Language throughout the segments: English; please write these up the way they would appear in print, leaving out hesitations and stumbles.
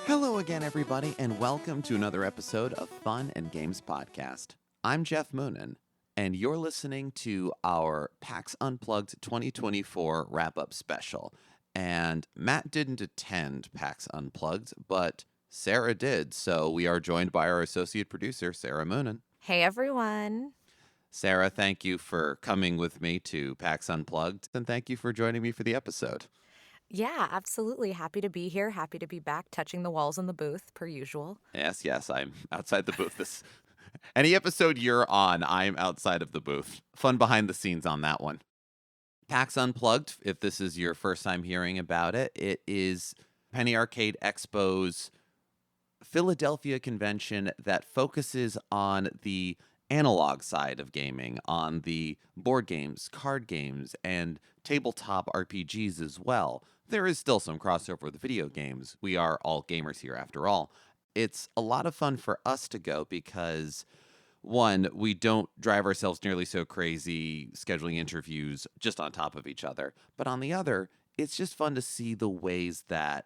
Hello again, everybody, and welcome to another episode of Fun and Games Podcast. I'm Jeff Moonen, and you're listening to our PAX Unplugged 2024 wrap-up special. And Matt didn't attend PAX Unplugged, but Sarah did, so we are joined by our associate producer, Sarah Moonen. Hey, everyone. Sarah, thank you for coming with me to PAX Unplugged, and thank you for joining me for the episode. Yeah, absolutely. Happy to be here. Happy to be back touching the walls in the booth, per usual. Yes, I'm outside the booth. Any episode you're on, I'm outside of the booth. Fun behind the scenes on that one. PAX Unplugged, if this is your first time hearing about it, it is Penny Arcade Expo's Philadelphia convention that focuses on the analog side of gaming, on the board games, card games, and tabletop RPGs as well. There is still some crossover with video games. We are all gamers here after all. It's a lot of fun for us to go because, one, we don't drive ourselves nearly so crazy scheduling interviews just on top of each other. But on the other, it's just fun to see the ways that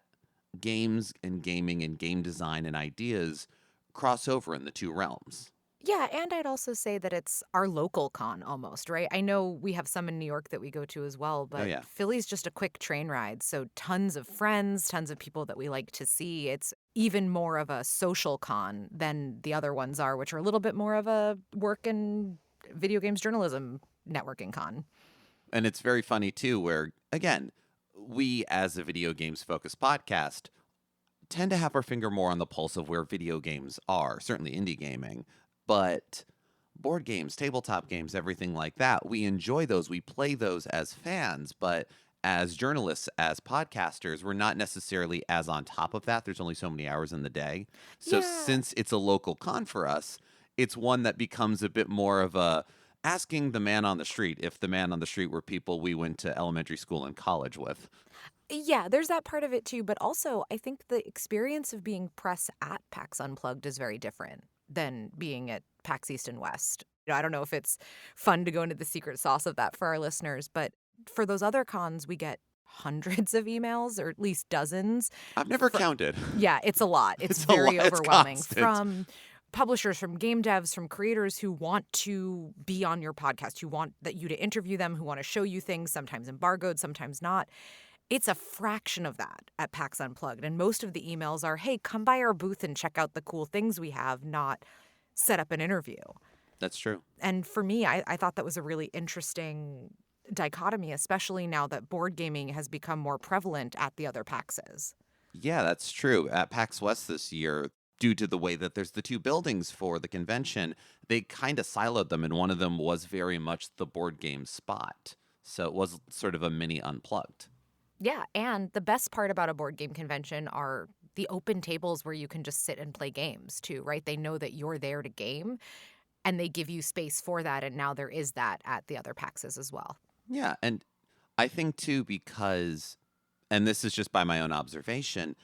games and gaming and game design and ideas cross over in the two realms. Yeah, and I'd also say that it's our local con almost, right? I know we have some in New York that we go to as well, but yeah. Philly's just a quick train ride. So tons of friends, tons of people that we like to see. It's even more of a social con than the other ones are, which are a little bit more of a work and video games journalism networking con. And it's very funny, too, where, again, we as a video games focused podcast tend to have our finger more on the pulse of where video games are, certainly indie gaming. But board games, tabletop games, everything like that, we enjoy those. We play those as fans, but as journalists, as podcasters, we're not necessarily as on top of that. There's only so many hours in the day. So since it's a local con for us, it's one that becomes a bit more of a asking the man on the street if the man on the street were people we went to elementary school and college with. Yeah, there's that part of it too, but also I think the experience of being press at PAX Unplugged is very different than being at PAX East and West. I don't know if it's fun to go into the secret sauce of that for our listeners, but for those other cons, we get hundreds of emails, or at least dozens. I've never counted. Yeah, it's a lot. It's a very lot. It's overwhelming. constant. From publishers, from game devs, from creators who want to be on your podcast, who want you to interview them, who want to show you things, sometimes embargoed, sometimes not. It's a fraction of that at PAX Unplugged. And most of the emails are, hey, come by our booth and check out the cool things we have, not set up an interview. That's true. And for me, I thought that was a really interesting dichotomy, especially now that board gaming has become more prevalent at the other PAXs. Yeah, that's true. At PAX West this year, due to the way that there's the two buildings for the convention, they kind of siloed them, and one of them was very much the board game spot. So it was sort of a mini Unplugged. Yeah, and the best part about a board game convention are the open tables where you can just sit and play games too, right? They know that you're there to game, and they give you space for that, and now there is that at the other PAXs as well. Yeah, and I think too because, and this is just by my own observation,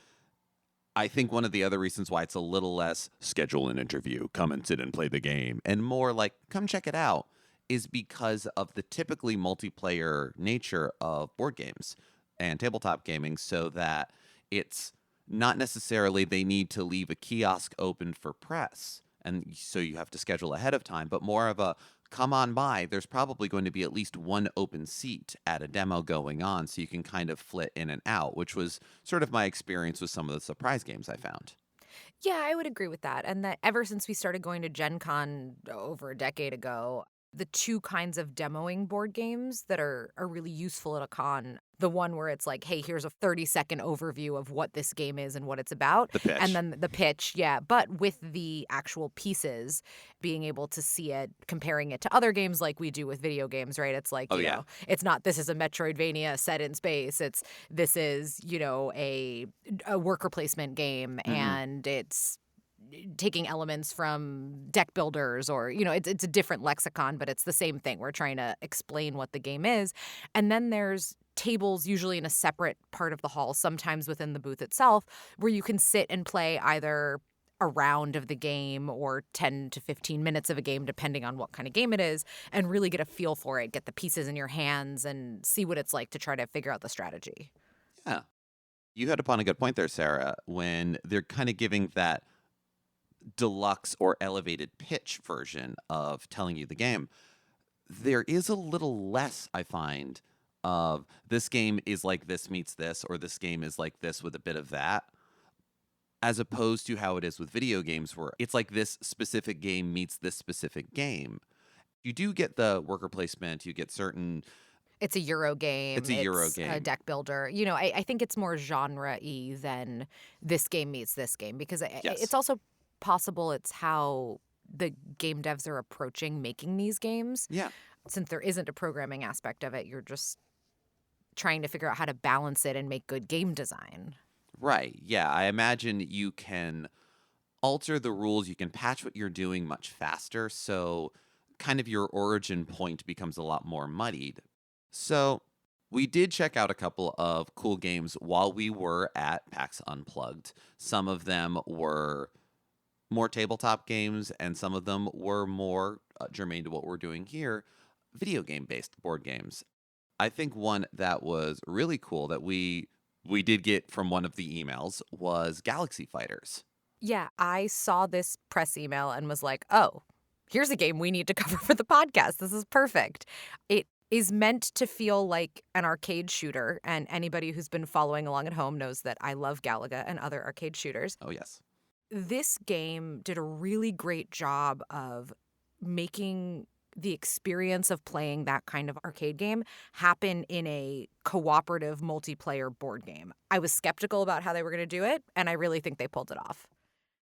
I think one of the other reasons why it's a little less schedule an interview, come and sit and play the game, and more like come check it out, is because of the typically multiplayer nature of board games and tabletop gaming, so that it's not necessarily they need to leave a kiosk open for press, and so you have to schedule ahead of time, but more of a come on by. There's probably going to be at least one open seat at a demo going on, so you can kind of flit in and out, which was sort of my experience with some of the surprise games I found. Yeah, I would agree with that. And that ever since we started going to Gen Con over a decade ago, the two kinds of demoing board games that are really useful at a con. The one where it's like, hey, here's a 30-second overview of what this game is and what it's about. The pitch. And then the pitch, yeah. But with the actual pieces, being able to see it, comparing it to other games like we do with video games, right? It's like, you know, it's not this is a Metroidvania set in space. This is, you know, a worker placement game, and it's taking elements from deck builders, or, you know, it's a different lexicon, but it's the same thing. We're trying to explain what the game is. And then there's tables usually in a separate part of the hall, sometimes within the booth itself, where you can sit and play either a round of the game or 10 to 15 minutes of a game, depending on what kind of game it is, and really get a feel for it, get the pieces in your hands and see what it's like to try to figure out the strategy. Yeah. You hit upon a good point there, Sarah, when they're kind of giving that deluxe or elevated pitch version of telling you the game. There is a little less, I find, of this game is like this meets this, or this game is like this with a bit of that, as opposed to how it is with video games where it's like this specific game meets this specific game. You do get the worker placement, you get certain. It's a Euro game. It's a Euro It's game. a deck builder. You know, I think it's more genre-y than this game meets this game because Yes. it's also possible it's how the game devs are approaching making these games. Yeah. Since there isn't a programming aspect of it, you're just trying to figure out how to balance it and make good game design. Right. Yeah. I imagine you can alter the rules. You can patch what you're doing much faster. So kind of your origin point becomes a lot more muddied. So we did check out a couple of cool games while we were at PAX Unplugged. Some of them were more tabletop games, and some of them were more germane to what we're doing here, video game-based board games. I think one that was really cool that we did get from one of the emails was Galaxy Fighters. Yeah, I saw this press email and was like, oh, here's a game we need to cover for the podcast. This is perfect. It is meant to feel like an arcade shooter, and anybody who's been following along at home knows that I love Galaga and other arcade shooters. Oh, yes. This game did a really great job of making the experience of playing that kind of arcade game happen in a cooperative multiplayer board game. I was skeptical about how they were going to do it, and I really think they pulled it off.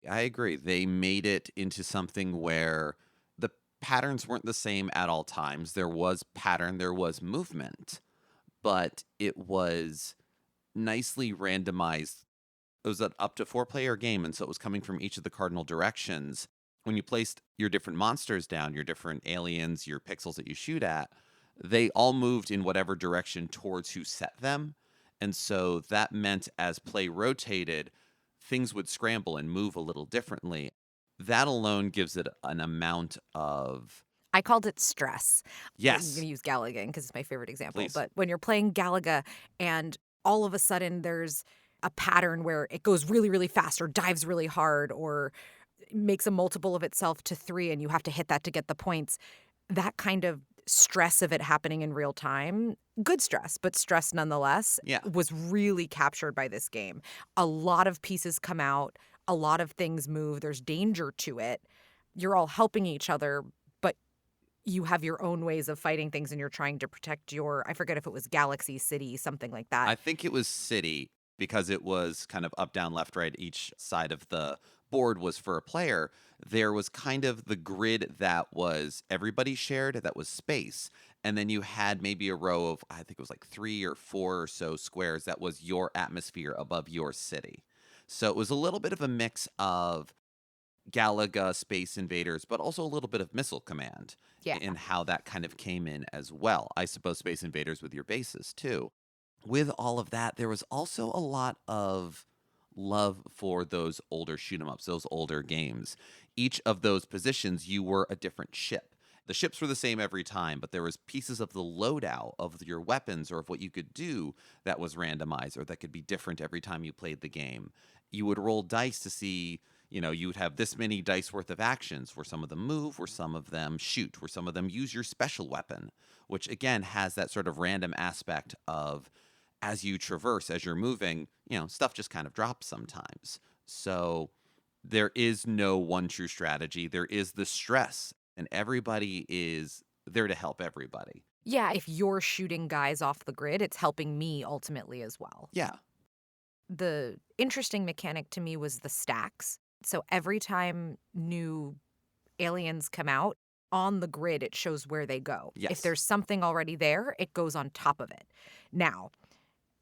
I agree. They made it into something where the patterns weren't the same at all times. There was pattern, there was movement, but it was nicely randomized. It was an up to 4-player game, and so it was coming from each of the cardinal directions. When you placed your different monsters down, your different aliens, your pixels that you shoot at, they all moved in whatever direction towards who set them. And so that meant as play rotated, things would scramble and move a little differently. That alone gives it an amount of... I called it stress. Yes. I'm going to use Galaga because it's my favorite example. Please. But when you're playing Galaga and all of a sudden there's a pattern where it goes really, really fast or dives really hard or makes a multiple of itself to 3 and you have to hit that to get the points, that kind of stress of it happening in real time, good stress, but stress nonetheless, was really captured by this game. A lot of pieces come out, a lot of things move, there's danger to it. You're all helping each other, but you have your own ways of fighting things and you're trying to protect your, I forget if it was Galaxy, City, something like that. I think it was City because it was kind of up, down, left, right. Each side of the board was for a player. There was kind of the grid that was everybody shared, that was space. And then you had maybe a row of, I think it was like 3 or 4 or so squares that was your atmosphere above your city. So it was a little bit of a mix of Galaga, Space Invaders, but also a little bit of Missile Command in how that kind of came in as well. I suppose Space Invaders with your bases too. With all of that, there was also a lot of love for those older shoot 'em ups, those older games. Each of those positions, you were a different ship. The ships were the same every time, but there was pieces of the loadout of your weapons or of what you could do that was randomized or that could be different every time you played the game. You would roll dice to see, you would have this many dice worth of actions where some of them move, where some of them shoot, where some of them use your special weapon, which again has that sort of random aspect of as you traverse, as you're moving, stuff just kind of drops sometimes. So there is no one true strategy. There is the stress, and everybody is there to help everybody. Yeah, if you're shooting guys off the grid, it's helping me ultimately as well. Yeah. The interesting mechanic to me was the stacks. So every time new aliens come out, on the grid, it shows where they go. Yes. If there's something already there, it goes on top of it. Now,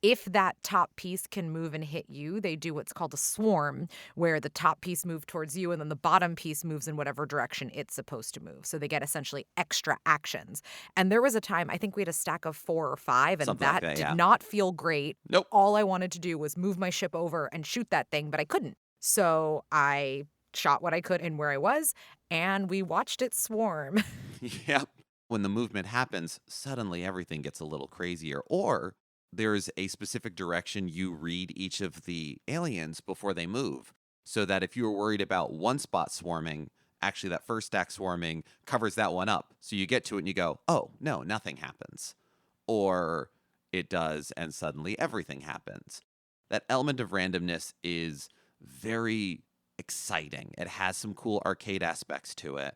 if that top piece can move and hit you, they do what's called a swarm, where the top piece moves towards you and then the bottom piece moves in whatever direction it's supposed to move. So they get essentially extra actions. And there was a time, I think we had a stack of 4 or 5, and Something like that, did not feel great. Nope. All I wanted to do was move my ship over and shoot that thing, but I couldn't. So I shot what I could in where I was, and we watched it swarm. Yep. When the movement happens, suddenly everything gets a little crazier. Or there's a specific direction you read each of the aliens before they move. So that if you were worried about one spot swarming, actually that first stack swarming covers that one up. So you get to it and you go, oh, no, nothing happens. Or it does, and suddenly everything happens. That element of randomness is very exciting. It has some cool arcade aspects to it,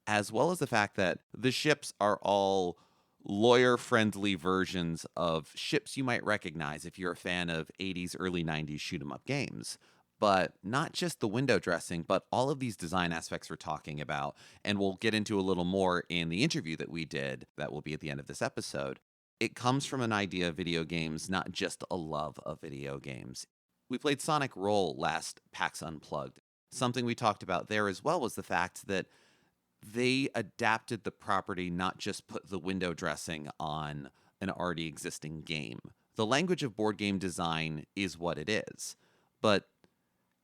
as well as the fact that the ships are all lawyer-friendly versions of ships you might recognize if you're a fan of 80s, early 90s shoot-'em-up games. But not just the window dressing, but all of these design aspects we're talking about, and we'll get into a little more in the interview that we did that will be at the end of this episode. It comes from an idea of video games, not just a love of video games. We played Sonic Roll last PAX Unplugged. Something we talked about there as well was the fact that they adapted the property, not just put the window dressing on an already existing game. The language of board game design is what it is, but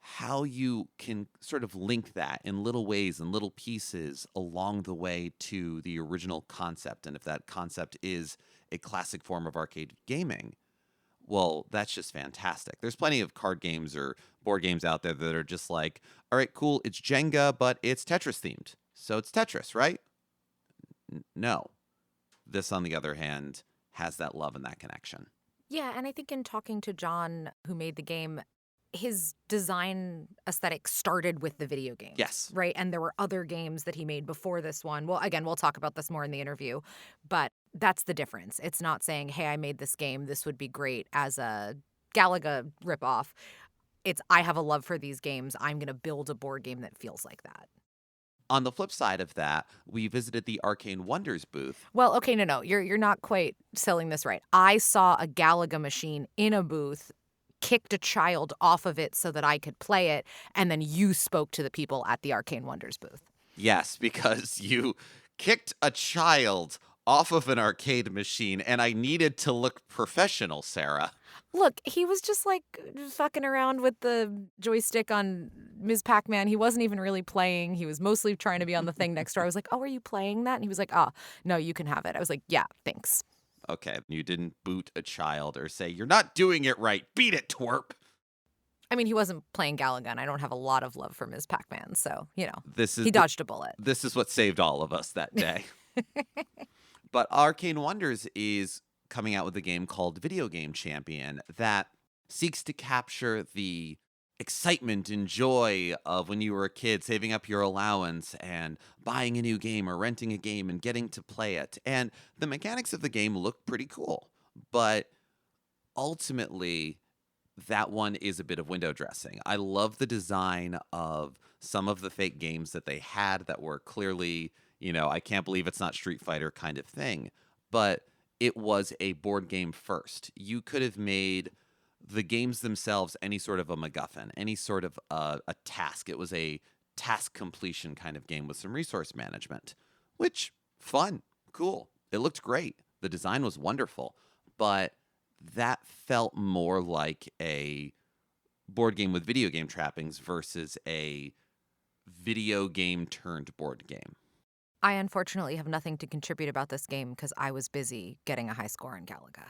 how you can sort of link that in little ways and little pieces along the way to the original concept, and if that concept is a classic form of arcade gaming, well, that's just fantastic. There's plenty of card games or board games out there that are just like, all right, cool, it's Jenga, but it's Tetris themed. So it's Tetris, right? No. This, on the other hand, has that love and that connection. Yeah, and I think in talking to John, who made the game, his design aesthetic started with the video game. Yes. Right? And there were other games that he made before this one. Well, again, we'll talk about this more in the interview, but that's the difference. It's not saying, hey, I made this game, this would be great as a Galaga ripoff. It's, I have a love for these games. I'm going to build a board game that feels like that. On the flip side of that, we visited the Arcane Wonders booth. Well, okay, no. You're not quite selling this right. I saw a Galaga machine in a booth, kicked a child off of it so that I could play it, and then you spoke to the people at the Arcane Wonders booth. Yes, because you kicked a child off of an arcade machine, and I needed to look professional, Sarah. Look, he was just like fucking around with the joystick on Ms. Pac-Man. He wasn't even really playing. He was mostly trying to be on the thing next door. I was like, oh, are you playing that? And he was like, oh, no, you can have it. I was like, yeah, thanks. Okay, you didn't boot a child or say, you're not doing it right. Beat it, twerp. I mean, he wasn't playing Galaga, and I don't have a lot of love for Ms. Pac-Man, so, you know, he dodged a bullet. This is what saved all of us that day. But Arcane Wonders is coming out with a game called Video Game Champion that seeks to capture the excitement and joy of when you were a kid, saving up your allowance and buying a new game or renting a game and getting to play it. And the mechanics of the game look pretty cool, but ultimately that one is a bit of window dressing. I love the design of some of the fake games that they had that were clearly, you know, I can't believe it's not Street Fighter kind of thing, but it was a board game first. You could have made the games themselves any sort of a MacGuffin, any sort of a task. It was a task completion kind of game with some resource management, which, fun, cool. It looked great. The design was wonderful, but that felt more like a board game with video game trappings versus a video game turned board game. I unfortunately have nothing to contribute about this game because I was busy getting a high score in Galaga.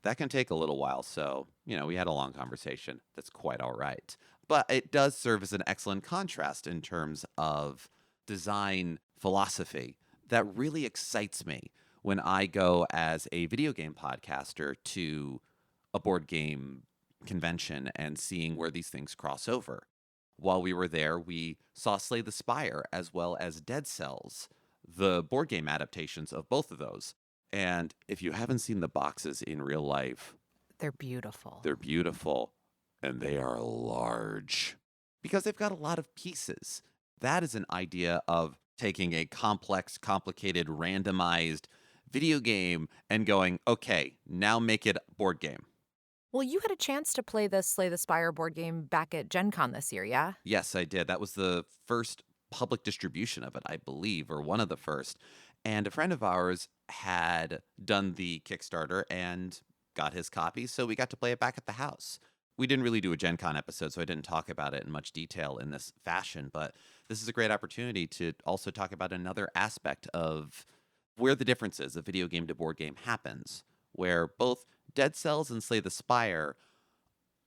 That can take a little while, so, you know, we had a long conversation. That's quite all right. But it does serve as an excellent contrast in terms of design philosophy that really excites me when I go as a video game podcaster to a board game convention and seeing where these things cross over. While we were there, we saw Slay the Spire as well as Dead Cells, the board game adaptations of both of those. And if you haven't seen the boxes in real life, they're beautiful. They're beautiful, and they are large because they've got a lot of pieces. That is an idea of taking a complex, complicated, randomized video game and going, okay, now make it a board game. Well, you had a chance to play the Slay the Spire board game back at Gen Con this year, yeah? Yes, I did. That was the first public distribution of it, I believe, or one of the first. And a friend of ours had done the Kickstarter and got his copy, so we got to play it back at the house. We didn't really do a Gen Con episode, so I didn't talk about it in much detail in this fashion, but this is a great opportunity to also talk about another aspect of where the differences of video game to board game happens, where both Dead Cells and Slay the Spire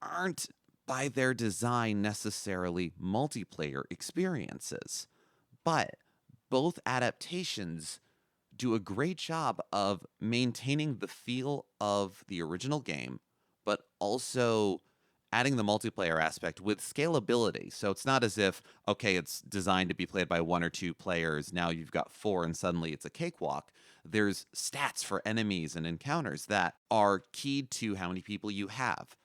aren't by their design necessarily multiplayer experiences, but both adaptations do a great job of maintaining the feel of the original game, but also adding the multiplayer aspect with scalability. So it's not as if, okay, it's designed to be played by 1 or 2 players. Now you've got 4 and suddenly it's a cakewalk. There's stats for enemies and encounters that are keyed to how many people you have.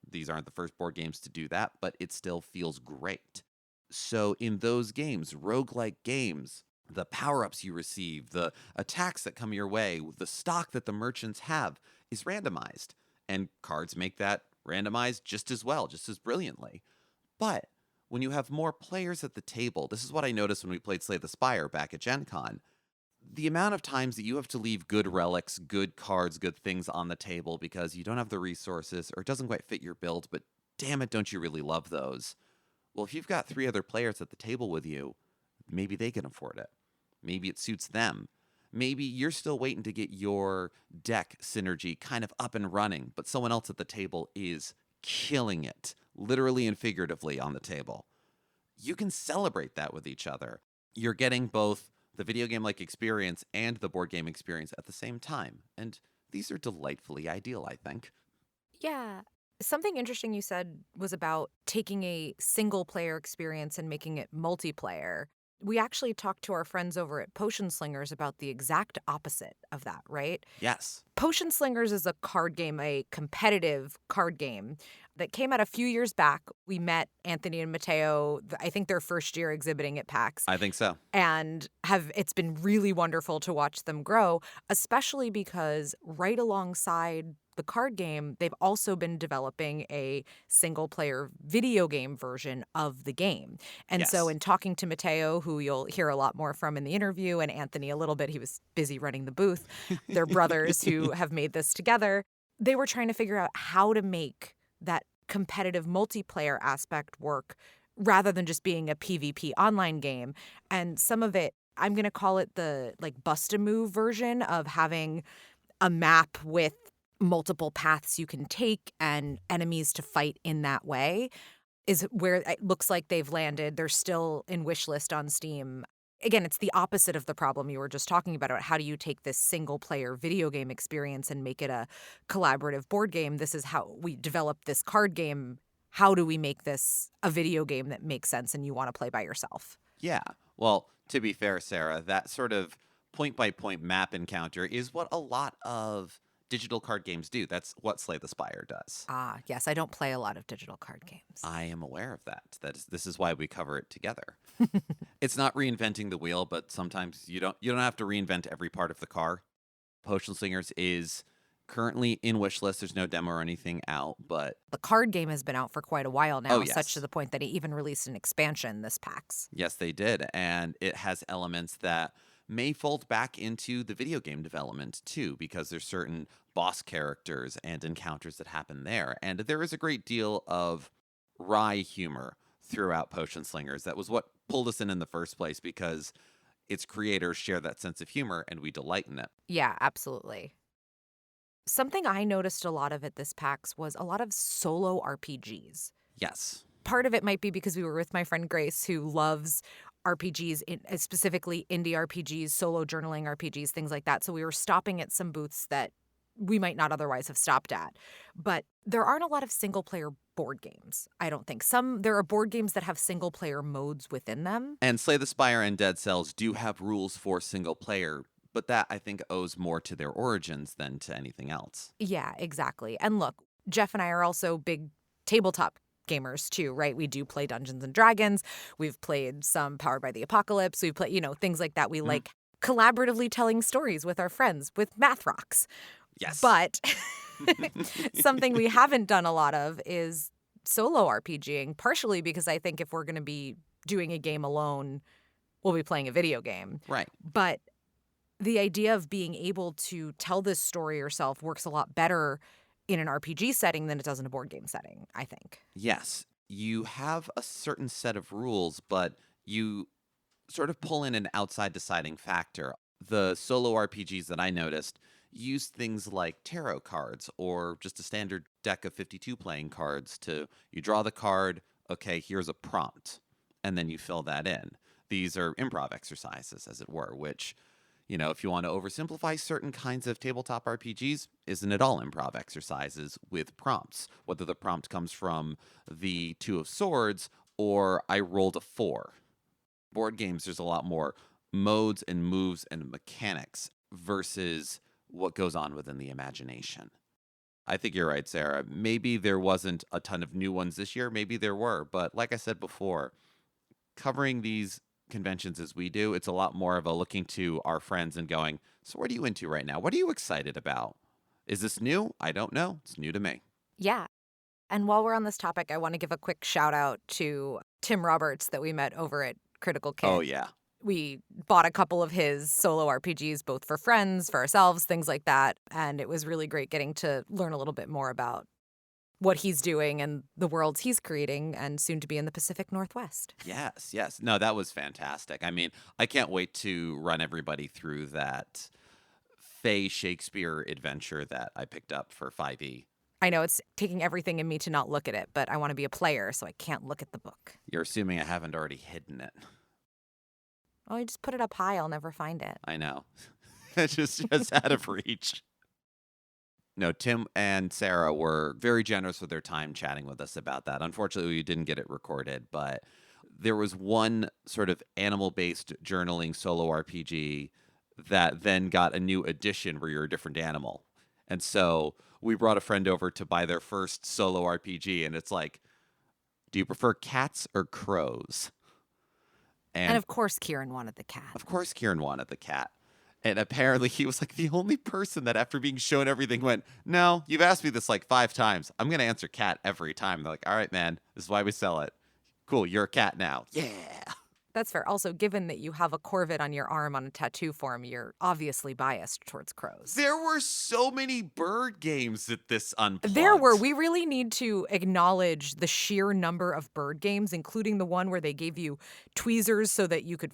These aren't the first board games to do that, but it still feels great. So in those games, roguelike games, the power-ups you receive, the attacks that come your way, the stock that the merchants have is randomized. And cards make that randomized just as well, just as brilliantly. But when you have more players at the table, this is what I noticed when we played Slay the Spire back at Gen Con. The amount of times that you have to leave good relics, good cards, good things on the table because you don't have the resources or it doesn't quite fit your build, but damn it, don't you really love those? Well, if you've got 3 other players at the table with you, maybe they can afford it. Maybe it suits them. Maybe you're still waiting to get your deck synergy kind of up and running, but someone else at the table is killing it, literally and figuratively on the table. You can celebrate that with each other. You're getting both the video game-like experience and the board game experience at the same time. And these are delightfully ideal, I think. Yeah. Something interesting you said was about taking a single-player experience and making it multiplayer. We actually talked to our friends over at Potion Slingers about the exact opposite of that, right? Yes. Potion Slingers is a card game, a competitive card game that came out a few years back. We met Anthony and Mateo, I think their first year exhibiting at PAX. I think so. And it's been really wonderful to watch them grow, especially because right alongside the card game, they've also been developing a single-player video game version of the game. And so in talking to Mateo, who you'll hear a lot more from in the interview, and Anthony a little bit, he was busy running the booth, they're brothers who have made this together. They were trying to figure out how to make that competitive multiplayer aspect work rather than just being a PvP online game. And some of it, I'm going to call it the bust-a-move version of having a map with multiple paths you can take and enemies to fight in that way is where it looks like they've landed. They're still in wishlist on Steam. Again, it's the opposite of the problem you were just talking about. How do you take this single-player video game experience and make it a collaborative board game? This is how we develop this card game. How do we make this a video game that makes sense and you want to play by yourself? Yeah. Well, to be fair, Sarah, that sort of point-by-point map encounter is what a lot of digital card games do. That's what Slay the Spire does. Ah, yes. I don't play a lot of digital card games. I am aware of that. This is why we cover it together. It's not reinventing the wheel, but sometimes you don't have to reinvent every part of the car. Potion Slingers is currently in wishlist. There's no demo or anything out, but the card game has been out for quite a while now, yes. Such to the point that it even released an expansion this PAX. Yes, they did, and it has elements that may fold back into the video game development too, because there's certain boss characters and encounters that happen there. And there is a great deal of wry humor throughout Potion Slingers. That was what pulled us in the first place, because its creators share that sense of humor and we delight in it. Yeah, absolutely. Something I noticed a lot of at this PAX was a lot of solo RPGs. Yes. Part of it might be because we were with my friend Grace, who loves RPGs, specifically indie RPGs, solo journaling RPGs, things like that. So we were stopping at some booths that we might not otherwise have stopped at. But there aren't a lot of single-player board games, I don't think. There are board games that have single-player modes within them. And Slay the Spire and Dead Cells do have rules for single-player, but that, I think, owes more to their origins than to anything else. Yeah, exactly. And look, Geoff and I are also big tabletop gamers too, right? We do play Dungeons and Dragons. We've played some Powered by the Apocalypse. We've played, things like that. We like collaboratively telling stories with our friends with Math Rocks. Yes. But something we haven't done a lot of is solo RPGing, partially because I think if we're going to be doing a game alone, we'll be playing a video game. Right. But the idea of being able to tell this story yourself works a lot better in an RPG setting than it does in a board game setting, I think. Yes. You have a certain set of rules, but you sort of pull in an outside deciding factor. The solo RPGs that I noticed, used things like tarot cards or just a standard deck of 52 playing cards to, you draw the card, okay, here's a prompt, and then you fill that in. These are improv exercises, as it were, which, if you want to oversimplify certain kinds of tabletop RPGs, isn't it all improv exercises with prompts? Whether the prompt comes from the Two of Swords or I rolled a 4. Board games, there's a lot more modes and moves and mechanics versus what goes on within the imagination. I think you're right, Sarah. Maybe there wasn't a ton of new ones this year. Maybe there were. But like I said before, covering these conventions as we do, it's a lot more of a looking to our friends and going, so what are you into right now? What are you excited about? Is this new? I don't know. It's new to me. Yeah. And while we're on this topic, I want to give a quick shout out to Tim Roberts that we met over at Critical Kid. Oh, yeah. We bought a couple of his solo RPGs, both for friends, for ourselves, things like that. And it was really great getting to learn a little bit more about what he's doing and the worlds he's creating and soon to be in the Pacific Northwest. Yes, yes. No, that was fantastic. I mean, I can't wait to run everybody through that Fey Shakespeare adventure that I picked up for 5e. I know it's taking everything in me to not look at it, but I want to be a player, so I can't look at the book. You're assuming I haven't already hidden it. Oh, you just put it up high. I'll never find it. I know. It's just out of reach. No, Tim and Sarah were very generous with their time chatting with us about that. Unfortunately, we didn't get it recorded, but there was one sort of animal-based journaling solo RPG that then got a new edition where you're a different animal. And so we brought a friend over to buy their first solo RPG, and it's like, do you prefer cats or crows? And of course Kieran wanted the cat. Of course Kieran wanted the cat. And apparently he was like the only person that after being shown everything went, no, you've asked me this like 5 times. I'm going to answer cat every time. They're like, all right, man, this is why we sell it. Cool, you're a cat now. Yeah. That's fair. Also, given that you have a corvid on your arm on a tattoo form, you're obviously biased towards crows. There were so many bird games at this Unplugged. There were. We really need to acknowledge the sheer number of bird games, including the one where they gave you tweezers so that you could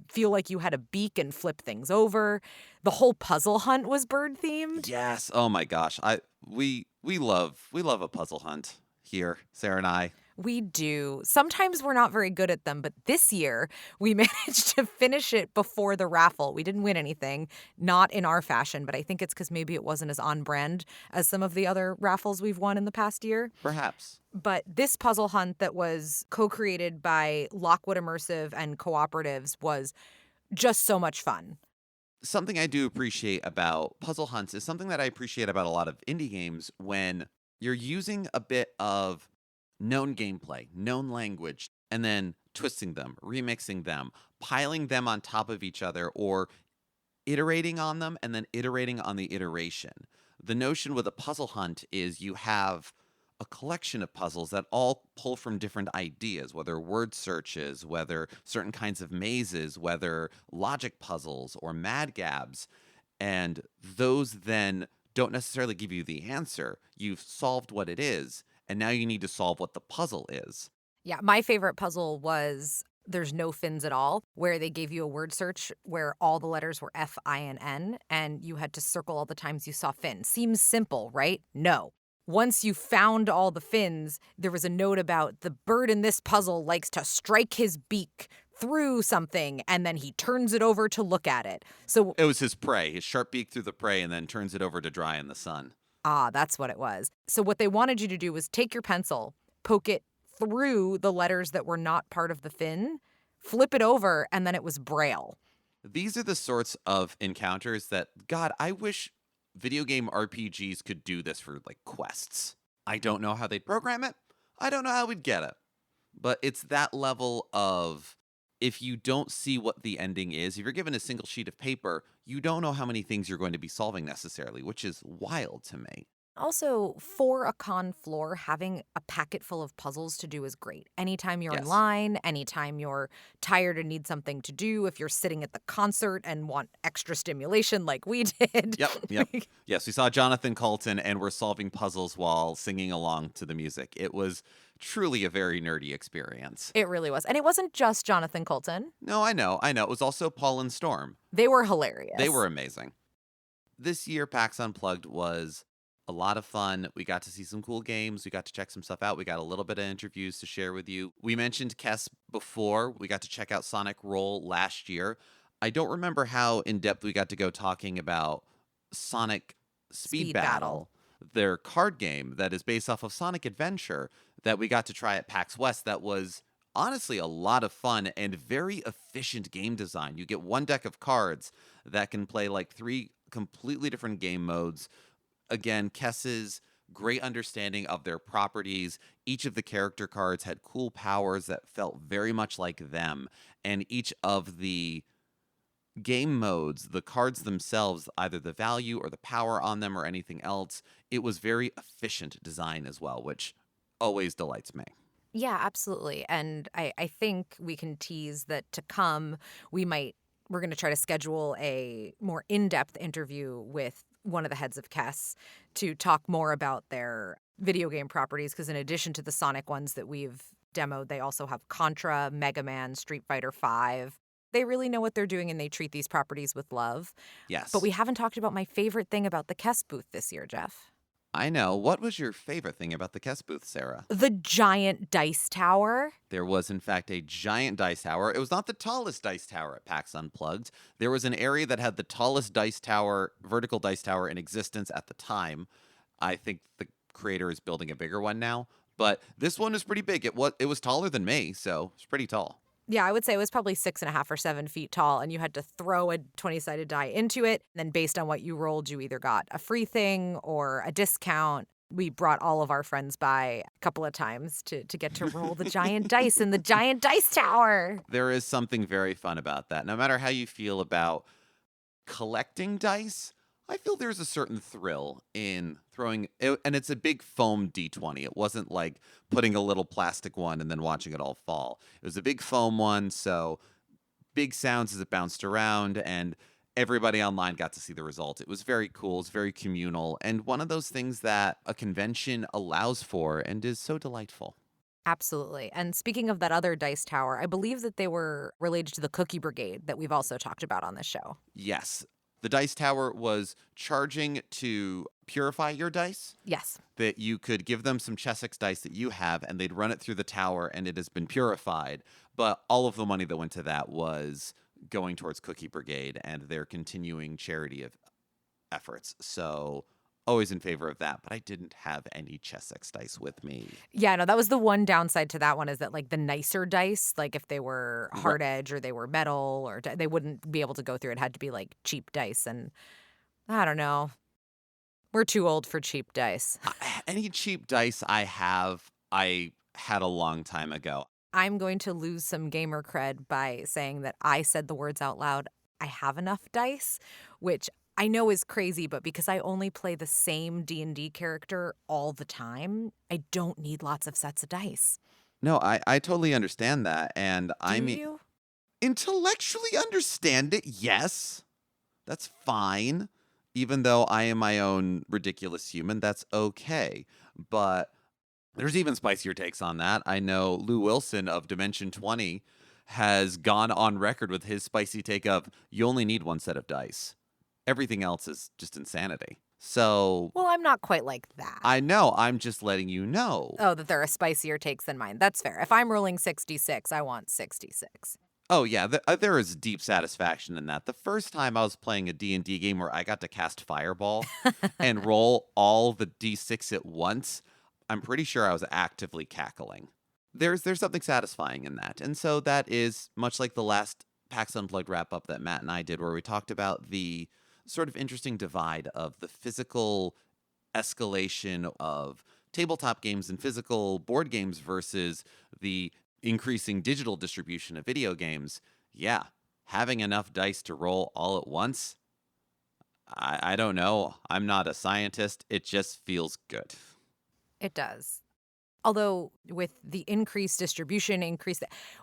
feel like you had a beak and flip things over. The whole puzzle hunt was bird themed. Yes. Oh my gosh. We love a puzzle hunt here, Sarah and I. We do. Sometimes we're not very good at them, but this year we managed to finish it before the raffle. We didn't win anything, not in our fashion, but I think it's because maybe it wasn't as on brand as some of the other raffles we've won in the past year. Perhaps. But this puzzle hunt that was co-created by Lockwood Immersive and Cooperatives was just so much fun. Something I do appreciate about puzzle hunts is something that I appreciate about a lot of indie games when you're using a bit of known gameplay, known language, and then twisting them, remixing them, piling them on top of each other, or iterating on them and then iterating on the iteration. The notion with a puzzle hunt is you have a collection of puzzles that all pull from different ideas, whether word searches, whether certain kinds of mazes, whether logic puzzles or mad gabs, and those then don't necessarily give you the answer. You've solved what it is, and now you need to solve what the puzzle is. Yeah, my favorite puzzle was There's No Fins at All, where they gave you a word search where all the letters were F, I, and N, and you had to circle all the times you saw fin. Seems simple, right? No. Once you found all the fins, there was a note about the bird in this puzzle likes to strike his beak through something, and then he turns it over to look at it. So it was his prey, his sharp beak through the prey, and then turns it over to dry in the sun. Ah, that's what it was. So what they wanted you to do was take your pencil, poke it through the letters that were not part of the fin, flip it over, and then it was Braille. These are the sorts of encounters that, God, I wish video game RPGs could do this for, like, quests. I don't know how they'd program it. I don't know how we'd get it. But it's that level of, if you don't see what the ending is, if you're given a single sheet of paper, you don't know how many things you're going to be solving necessarily, which is wild to me. Also, for a con floor, having a packet full of puzzles to do is great. Anytime you're Yes. in line, anytime you're tired and need something to do, if you're sitting at the concert and want extra stimulation like we did. Yep. Yes, we saw Jonathan Colton and we're solving puzzles while singing along to the music. It was truly a very nerdy experience. It really was. And it wasn't just Jonathan Colton. No, I know. It was also Paul and Storm. They were hilarious. They were amazing. This year, PAX Unplugged was a lot of fun. We got to see some cool games. We got to check some stuff out. We got a little bit of interviews to share with you. We mentioned Kess before. We got to check out Sonic Roll last year. I don't remember how in-depth we got to go talking about Sonic Speed Battle, their card game that is based off of Sonic Adventure that we got to try at PAX West that was honestly a lot of fun and very efficient game design. You get one deck of cards that can play like 3 completely different game modes. Again, Kess's great understanding of their properties. Each of the character cards had cool powers that felt very much like them, and each of the game modes, the cards themselves, either the value or the power on them or anything else, it was very efficient design as well, which always delights me. Yeah, absolutely. And I think we can tease that to come, we're going to try to schedule a more in-depth interview with one of the heads of Kess to talk more about their video game properties, because in addition to the Sonic ones that we've demoed, they also have Contra, Mega Man, Street Fighter V. They really know what they're doing, and they treat these properties with love. Yes. But we haven't talked about my favorite thing about the Kess booth this year, Geoff. I know. What was your favorite thing about the Kess booth, Sarah? The giant dice tower. There was, in fact, a giant dice tower. It was not the tallest dice tower at PAX Unplugged. There was an area that had the tallest dice tower, vertical dice tower in existence at the time. I think the creator is building a bigger one now. But this one was pretty big. It was taller than me, so it's pretty tall. Yeah, I would say it was probably 6.5 or 7 feet tall, and you had to throw a 20-sided die into it. And then based on what you rolled, you either got a free thing or a discount. We brought all of our friends by a couple of times to get to roll the giant dice in the giant dice tower. There is something very fun about that. No matter how you feel about collecting dice, I feel there's a certain thrill in throwing it, and it's a big foam D20. It wasn't like putting a little plastic one and then watching it all fall. It was a big foam one, so big sounds as it bounced around, and everybody online got to see the result. It was very cool. It's very communal, and one of those things that a convention allows for and is so delightful. Absolutely. And speaking of that other dice tower, I believe that they were related to the Cookie Brigade that we've also talked about on this show. Yes. The dice tower was charging to purify your dice. Yes. That you could give them some Chessex dice that you have, and they'd run it through the tower, and it has been purified. But all of the money that went to that was going towards Cookie Brigade and their continuing charity of efforts. So always in favor of that, but I didn't have any Chessex dice with me. Yeah, no, that was the one downside to that one, is that like the nicer dice, like if they were hard edge or they were metal, or they wouldn't be able to go through. It had to be like cheap dice, and I don't know. We're too old for cheap dice. Any cheap dice I had a long time ago. I'm going to lose some gamer cred by saying that I said the words out loud, I have enough dice, which I know is crazy, but because I only play the same D&D character all the time, I don't need lots of sets of dice. No, I totally understand that. And I mean, you? Intellectually understand it, yes. That's fine. Even though I am my own ridiculous human, that's okay. But there's even spicier takes on that. I know Lou Wilson of Dimension 20 has gone on record with his spicy take of, you only need one set of dice. Everything else is just insanity. So... Well, I'm not quite like that. I know. I'm just letting you know. Oh, that there are spicier takes than mine. That's fair. If I'm rolling 66, I want 66. Oh, yeah. There is deep satisfaction in that. The first time I was playing a D&D game where I got to cast Fireball and roll all the D6 at once, I'm pretty sure I was actively cackling. There's something satisfying in that. And so that is much like the last PAX Unplugged wrap-up that Matt and I did, where we talked about the sort of interesting divide of the physical escalation of tabletop games and physical board games versus the increasing digital distribution of video games. Yeah, having enough dice to roll all at once, I don't know. I'm not a scientist. It just feels good. It does. Although with the increased distribution,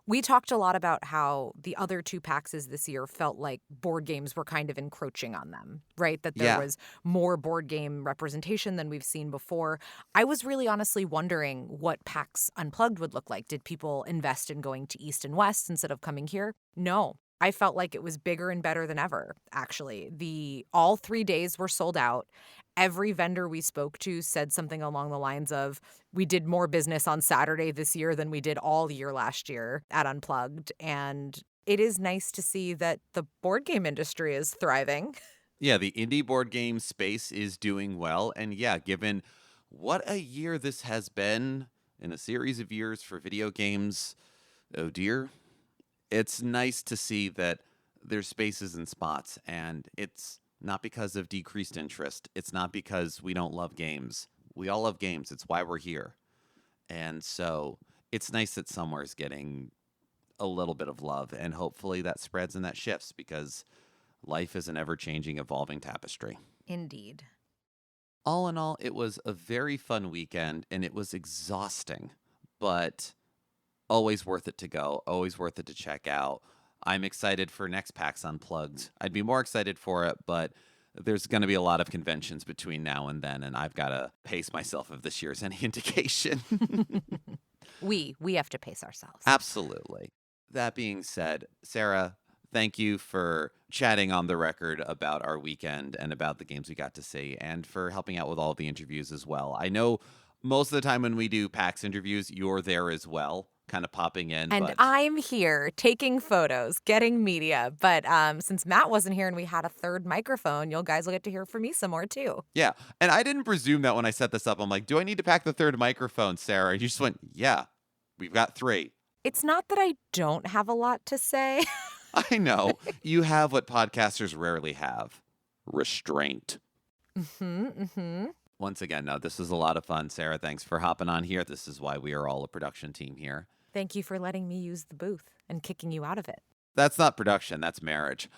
we talked a lot about how the other 2 PAXs this year felt like board games were kind of encroaching on them, right? That there was more board game representation than we've seen before. I was really honestly wondering what PAX Unplugged would look like. Did people invest in going to East and West instead of coming here? No. I felt like it was bigger and better than ever, actually. All 3 days were sold out. Every vendor we spoke to said something along the lines of, "We did more business on Saturday this year than we did all year last year at Unplugged," and it is nice to see that the board game industry is thriving. Yeah, the indie board game space is doing well. And yeah, given what a year this has been in a series of years for video games, oh dear, it's nice to see that there's spaces and spots. And it's not because of decreased interest, it's not because we don't love games. We all love games, it's why we're here. And so it's nice that somewhere's getting a little bit of love. And hopefully that spreads and that shifts because life is an ever-changing, evolving tapestry. Indeed. All in all, it was a very fun weekend, and it was exhausting, but always worth it to go, always worth it to check out. I'm excited for next PAX Unplugged. I'd be more excited for it, but there's going to be a lot of conventions between now and then, and I've got to pace myself if this year's any indication. We have to pace ourselves. Absolutely. That being said, Sarah, thank you for chatting on the record about our weekend and about the games we got to see, and for helping out with all the interviews as well. I know most of the time when we do PAX interviews, you're there as well, kind of popping in. And but I'm here taking photos, getting media. But since Matt wasn't here and we had a third microphone, you guys will get to hear from me some more too. Yeah. And I didn't presume that when I set this up. I'm like, do I need to pack the third microphone, Sarah? And you just went, yeah, we've got 3. It's not that I don't have a lot to say. I know. You have what podcasters rarely have: restraint. Once again, no, this was a lot of fun. Sarah, thanks for hopping on here. This is why we are all a production team here. Thank you for letting me use the booth and kicking you out of it. That's not production, that's marriage.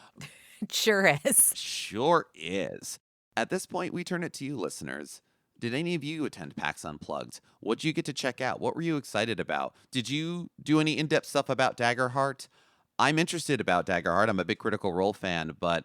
It sure is. Sure is. At this point, we turn it to you, listeners. Did any of you attend PAX Unplugged? What did you get to check out? What were you excited about? Did you do any in-depth stuff about Daggerheart? I'm interested about Daggerheart. I'm a big Critical Role fan, but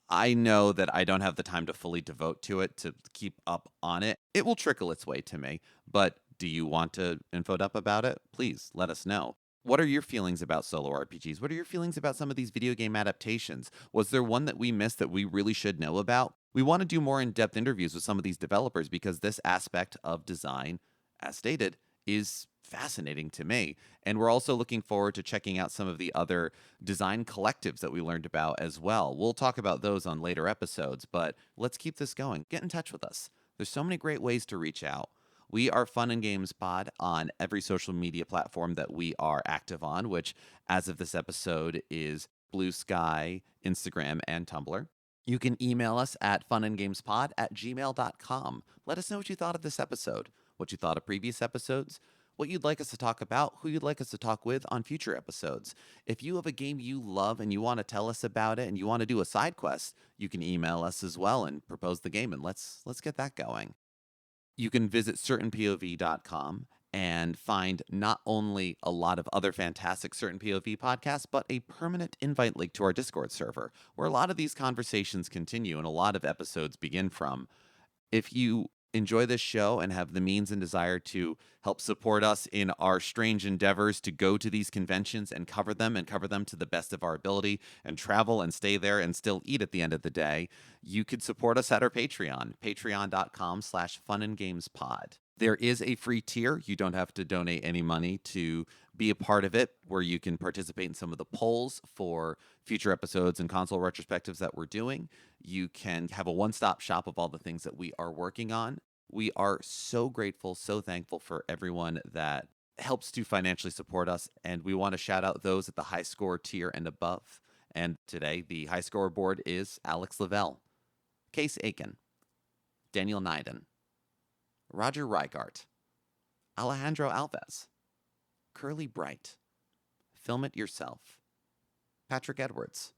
I know that I don't have the time to fully devote to it to keep up on it. It will trickle its way to me, but do you want to info dump about it? Please let us know. What are your feelings about solo RPGs? What are your feelings about some of these video game adaptations? Was there one that we missed that we really should know about? We want to do more in-depth interviews with some of these developers because this aspect of design, as stated, is fascinating to me. And we're also looking forward to checking out some of the other design collectives that we learned about as well. We'll talk about those on later episodes, but let's keep this going. Get in touch with us. There's so many great ways to reach out. We are Fun and Games Pod on every social media platform that we are active on, which as of this episode is Blue Sky, Instagram, and Tumblr. You can email us at funandgamespod@gmail.com. Let us know what you thought of this episode, what you thought of previous episodes, what you'd like us to talk about, who you'd like us to talk with on future episodes. If you have a game you love and you want to tell us about it and you want to do a side quest, you can email us as well and propose the game, and let's get that going. You can visit certainpov.com and find not only a lot of other fantastic Certain POV podcasts, but a permanent invite link to our Discord server, where a lot of these conversations continue and a lot of episodes begin from. If you enjoy this show and have the means and desire to help support us in our strange endeavors to go to these conventions and cover them to the best of our ability and travel and stay there and still eat at the end of the day, you could support us at our Patreon, patreon.com/funandgamespod. There is a free tier. You don't have to donate any money to be a part of it, where you can participate in some of the polls for future episodes and console retrospectives that we're doing. You can have a one-stop shop of all the things that we are working on. We are so grateful, so thankful for everyone that helps to financially support us, and we want to shout out those at the high score tier and above. And today, the high score board is Alex Lavelle, Case Aiken, Daniel Nyden, Roger Reigart, Alejandro Alves, Curly Bright, Film It Yourself, Patrick Edwards,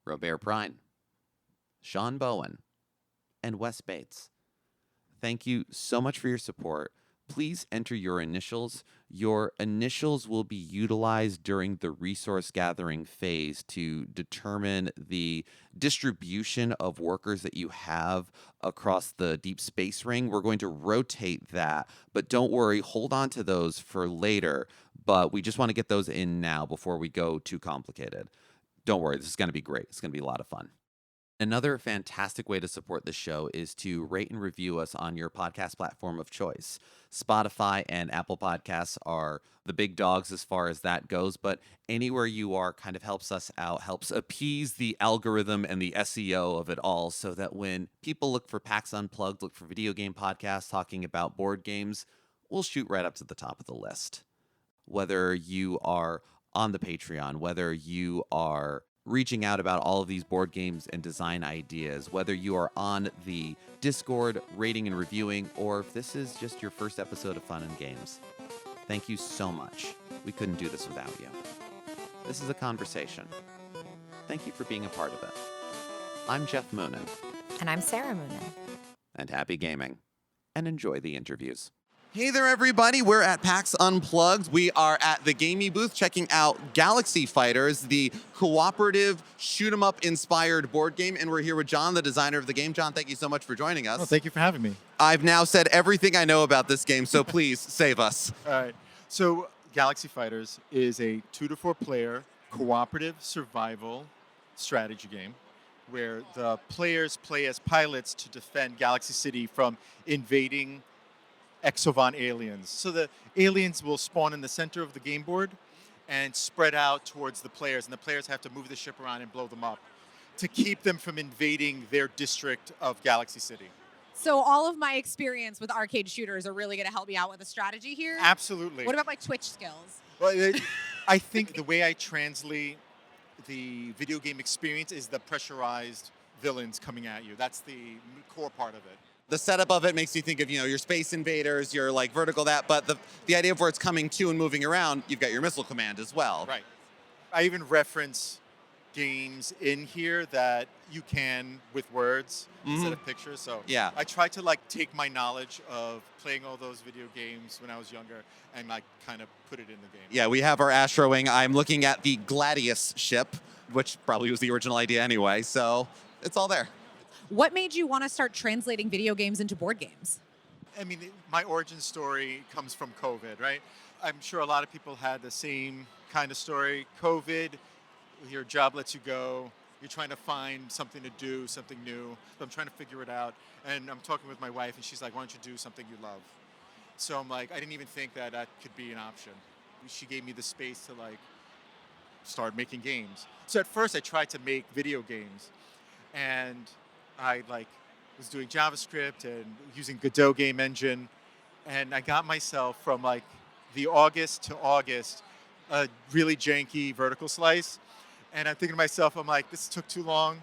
Robert Prine, Sean Bowen, and Wes Bates. Thank you so much for your support. Please enter your initials. Your initials will be utilized during the resource gathering phase to determine the distribution of workers that you have across the deep space ring. We're going to rotate that, but don't worry, hold on to those for later. But we just want to get those in now before we go too complicated. Don't worry, this is going to be great. It's going to be a lot of fun. Another fantastic way to support the show is to rate and review us on your podcast platform of choice. Spotify and Apple Podcasts are the big dogs as far as that goes, but anywhere you are kind of helps us out, helps appease the algorithm and the SEO of it all, so that when people look for PAX Unplugged, look for video game podcasts talking about board games, we'll shoot right up to the top of the list. Whether you are on the Patreon, whether you are reaching out about all of these board games and design ideas, whether you are on the Discord rating and reviewing, or if this is just your first episode of Fun and Games. Thank you so much. We couldn't do this without you. This is a conversation. Thank you for being a part of it. I'm Geoff Moonen. And I'm Sarah Moonen. And happy gaming. And enjoy the interviews. Hey there, everybody. We're at PAX Unplugged. We are at the gaming booth checking out Galaxy Fighters, the cooperative shoot-'em-up inspired board game. And we're here with John, the designer of the game. John, thank you so much for joining us. Oh, thank you for having me. I've now said everything I know about this game, so please save us. All right. So Galaxy Fighters is a 2 to 4 player cooperative survival strategy game where the players play as pilots to defend Galaxy City from invading exovan aliens. So the aliens will spawn in the center of the game board and spread out towards the players, and the players have to move the ship around and blow them up to keep them from invading their district of Galaxy City. So all of my experience with arcade shooters are really going to help me out with a strategy here? Absolutely. What about my Twitch skills? Well, I think the way I translate the video game experience is the pressurized villains coming at you. That's the core part of it. The setup of it makes you think of, your space invaders, your like vertical that, but the idea of where it's coming to and moving around, you've got your missile command as well. Right. I even reference games in here that you can with words instead of pictures. So yeah. I try to take my knowledge of playing all those video games when I was younger and kind of put it in the game. Yeah, we have our astroing. I'm looking at the Gladius ship, which probably was the original idea anyway, so it's all there. What made you want to start translating video games into board games? I mean, my origin story comes from COVID, right? I'm sure a lot of people had the same kind of story. COVID, your job lets you go. You're trying to find something to do, something new. I'm trying to figure it out. And I'm talking with my wife, and she's like, why don't you do something you love? So I'm like, I didn't even think that could be an option. She gave me the space to start making games. So at first I tried to make video games, and I was doing JavaScript and using Godot game engine, and I got myself from the August to August a really janky vertical slice, and I'm thinking to myself, I'm like, this took too long.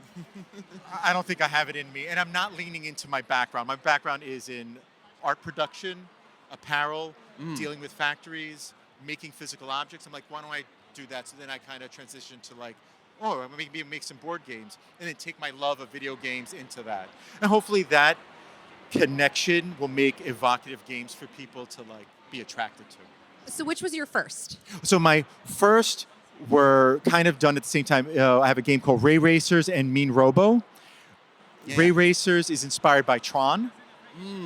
I don't think I have it in me, and I'm not leaning into my background. My background is in art production, apparel, dealing with factories, making physical objects. I'm like, why don't I do that? So then I kind of transitioned to maybe make some board games, and then take my love of video games into that. And hopefully that connection will make evocative games for people to be attracted to. So which was your first? So my first were kind of done at the same time. I have a game called Ray Racers and Mean Robo. Yeah. Ray Racers is inspired by Tron.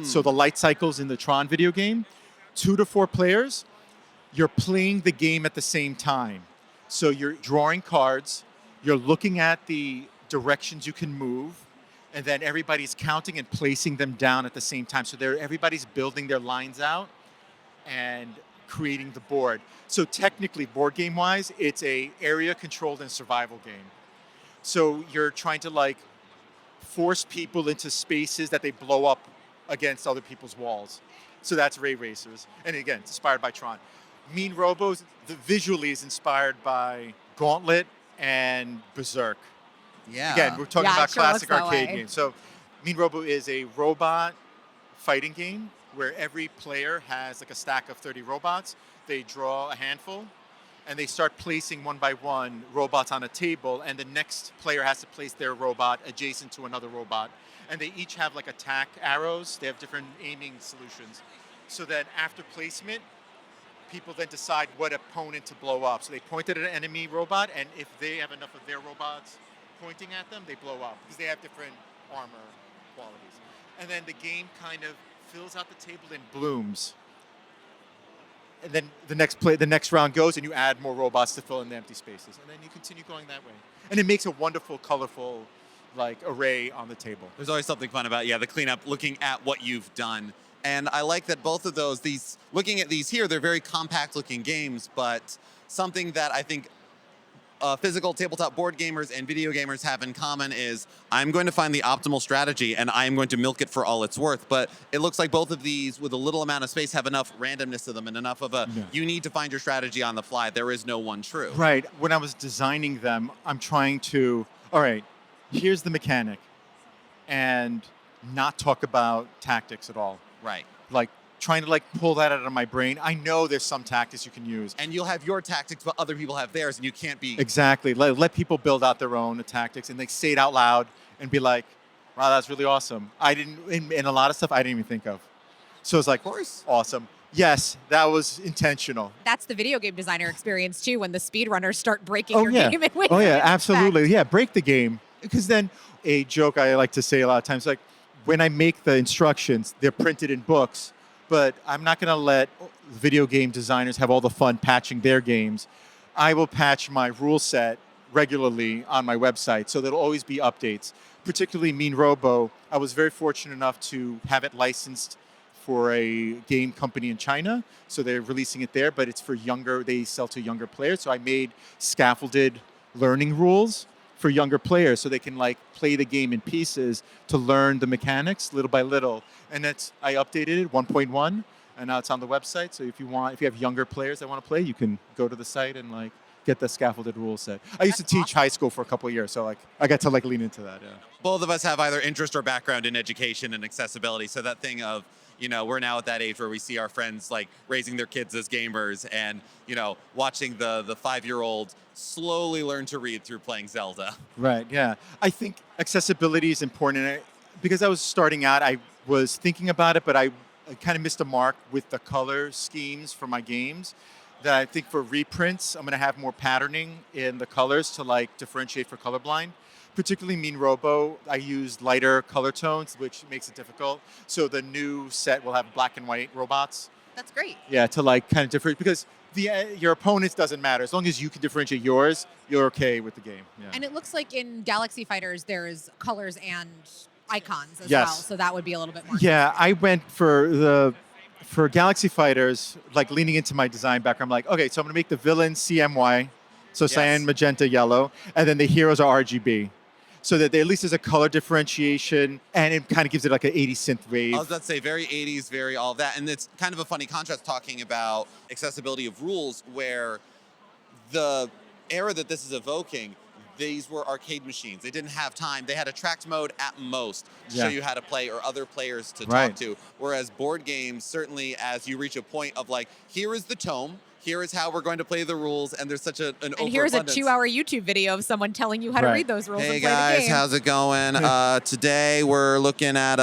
So the light cycles in the Tron video game. 2 to 4 players. You're playing the game at the same time. So you're drawing cards. You're looking at the directions you can move, and then everybody's counting and placing them down at the same time. So everybody's building their lines out and creating the board. So technically, board game-wise, it's a area-controlled and survival game. So you're trying to force people into spaces that they blow up against other people's walls. So that's Ray Racers. And again, it's inspired by Tron. Mean Robos, visually is inspired by Gauntlet and Berserk. Yeah. Again, we're talking about classic arcade way. games. So Mean Robo is a robot fighting game where every player has a stack of 30 robots. They draw a handful, and they start placing one by one robots on a table, and the next player has to place their robot adjacent to another robot. And they each have attack arrows. They have different aiming solutions. So that after placement, people then decide what opponent to blow up. So they point at an enemy robot, and if they have enough of their robots pointing at them, they blow up because they have different armor qualities. And then the game kind of fills out the table in blooms. And then the next round goes, and you add more robots to fill in the empty spaces, and then you continue going that way. And it makes a wonderful, colorful, like array on the table. There's always something fun about the cleanup, looking at what you've done. And I like that both of those, looking at these here, they're very compact looking games, but something that I think physical tabletop board gamers and video gamers have in common is I'm going to find the optimal strategy and I'm going to milk it for all it's worth. But it looks like both of these, with a little amount of space, have enough randomness to them and enough of you need to find your strategy on the fly. There is no one true. Right. When I was designing them, I'm trying to, all right, here's the mechanic, and not talk about tactics at all. Right. Like, trying to pull that out of my brain. I know there's some tactics you can use. And you'll have your tactics, but other people have theirs, and you can't be... Exactly. Let people build out their own tactics, and they say it out loud and be like, wow, that's really awesome. I didn't, and a lot of stuff I didn't even think of. So it's like, of course, awesome. Yes, that was intentional. That's the video game designer experience too, when the speedrunners start breaking your game in ways Oh you yeah, didn't absolutely. expect. Yeah, break the game. Because then a joke I like to say a lot of times, like when I make the instructions, they're printed in books, but I'm not going to let video game designers have all the fun patching their games. I will patch my rule set regularly on my website, so there'll always be updates. Particularly Mean Robo, I was very fortunate enough to have it licensed for a game company in China, so they're releasing it there, but it's for they sell to younger players, so I made scaffolded learning rules for younger players so they can play the game in pieces to learn the mechanics little by little. And I updated it 1.1, and now it's on the website. So if you have younger players that want to play, you can go to the site and get the scaffolded rule set. I used to teach high school for a couple of years, so I got to lean into that. Yeah. Both of us have either interest or background in education and accessibility. So that thing of, we're now at that age where we see our friends raising their kids as gamers and, watching the 5-year-old slowly learn to read through playing Zelda. Right, yeah. I think accessibility is important. Because I was starting out, I was thinking about it, but I kind of missed a mark with the color schemes for my games. That I think for reprints, I'm going to have more patterning in the colors to differentiate for colorblind. Particularly Mean Robo, I used lighter color tones, which makes it difficult. So the new set will have black and white robots. That's great. Yeah, to kind of differentiate, because your opponents doesn't matter. As long as you can differentiate yours, you're okay with the game. Yeah. And it looks like in Galaxy Fighters, there's colors and icons as Yes. well. So that would be a little bit more. Yeah, I went for Galaxy Fighters, leaning into my design background. I'm like, okay, so I'm going to make the villains CMY, so cyan, magenta, yellow, and then the heroes are RGB. So that at least there's a color differentiation, and it kind of gives it an 80s synth wave. I was about to say, very 80s, very all of that. And it's kind of a funny contrast talking about accessibility of rules, where the era that this is evoking, these were arcade machines. They didn't have time. They had a tracked mode at most to show you how to play or other players to talk to. Whereas board games, certainly as you reach a point of here is the tome, here is how we're going to play the rules, and there's such an overabundance. And here's a 2-hour YouTube video of someone telling you how to read those rules and play the game. Hey guys, how's it going? Today we're looking at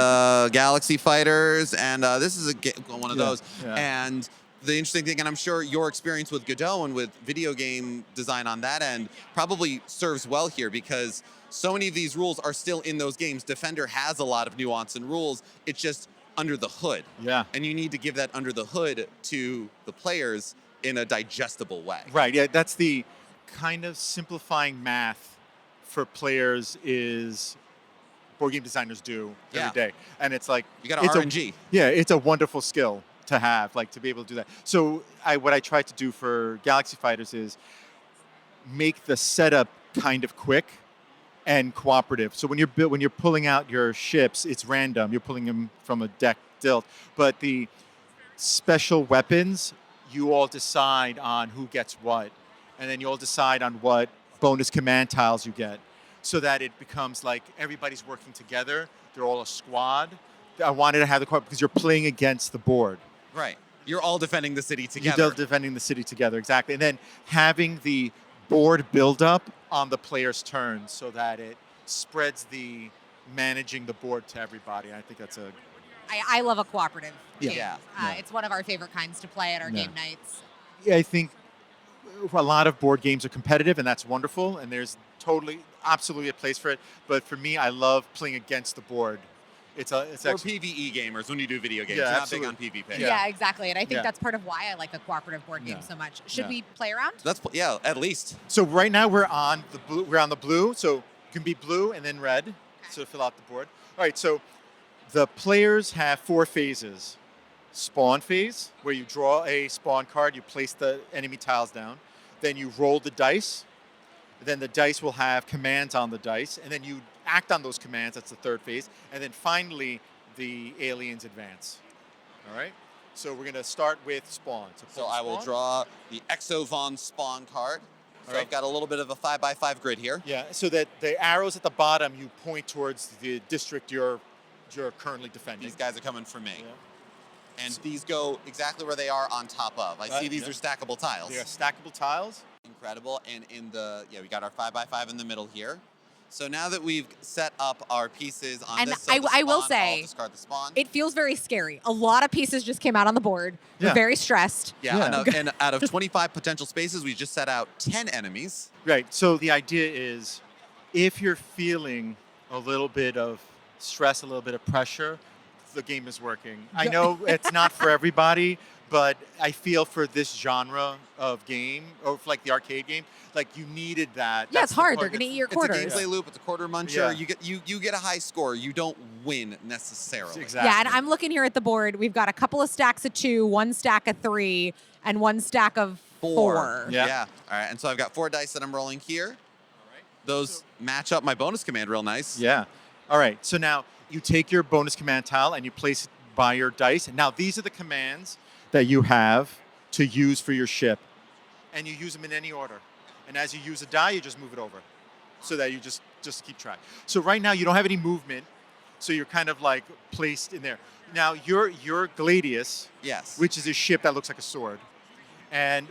Galaxy Fighters, and this is one of those. Yeah. And the interesting thing, and I'm sure your experience with Godot and with video game design on that end probably serves well here, because so many of these rules are still in those games. Defender has a lot of nuance and rules. It's just under the hood. Yeah. And you need to give that under the hood to the players in a digestible way. Right, yeah, that's the kind of simplifying math for players is board game designers do every day. And it's you got RNG. It's a wonderful skill to have, to be able to do that. So what I try to do for Galaxy Fighters is make the setup kind of quick and cooperative. So when you're pulling out your ships, it's random. You're pulling them from a deck dealt. But the special weapons, you all decide on who gets what, and then you all decide on what bonus command tiles you get, so that it becomes everybody's working together. They're all a squad. I wanted to have the quad because you're playing against the board. Right. You're all defending the city together. You're defending the city together, exactly. And then having the board build up on the player's turn so that it spreads the managing the board to everybody. I think that's I love a cooperative game. Yeah. It's one of our favorite kinds to play at our game nights. Yeah, I think a lot of board games are competitive, and that's wonderful, and there's absolutely a place for it. But for me, I love playing against the board It's For PvE gamers, when you do video games, Yeah, you're not absolutely. big on PvP. Yeah, exactly. And I think Yeah. that's part of why I like a cooperative board game Yeah. so much. Should Yeah. we play around? Yeah, at least. So right now we're on the blue. We're on the blue. So it can be blue and then red. So fill out the board. All right. So the players have 4 phases. Spawn phase, where you draw a spawn card, you place the enemy tiles down, then you roll the dice. Then the dice will have commands on the dice, and then you act on those commands. That's the 3rd phase. And then finally, the aliens advance. All right? So we're going to start with spawn. So I will draw the Exovon spawn card. So I've got a little bit of a 5x5 grid here. Yeah, so that the arrows at the bottom, you point towards the district you're currently defending. These guys are coming for me. Yeah. And these go exactly where they are on top of. I see these are stackable tiles. They are stackable tiles. Incredible. And we got our 5x5 in the middle here. So now that we've set up our pieces on And this, so I will say, I'll discard the spawn. It feels very scary. A lot of pieces just came out on the board. Yeah. We're very stressed. Yeah. And out of 25 potential spaces, we just set out 10 enemies. Right, so the idea is if you're feeling a little bit of stress, a little bit of pressure, the game is working. I know it's not for everybody, but I feel for this genre of game, or for like the arcade game, like you needed that. Yeah, it's That's the hard. part They're going to that's- eat your quarters. It's a gameplay loop. It's a quarter muncher. Yeah. You get a high score. You don't win necessarily. Exactly. Yeah, and I'm looking here at the board. We've got a couple of stacks of 2, 1 stack of 3, and 1 stack of 4. Yeah. All right. And so I've got 4 dice that I'm rolling here. Those match up my bonus command real nice. Yeah. All right, so now you take your bonus command tile and you place it by your dice. And now these are the commands that you have to use for your ship. And you use them in any order. And as you use a die, you just move it over so that you just keep track. So right now you don't have any movement, so you're kind of like placed in there. Now you're Gladius, Yes. which is a ship that looks like a sword. And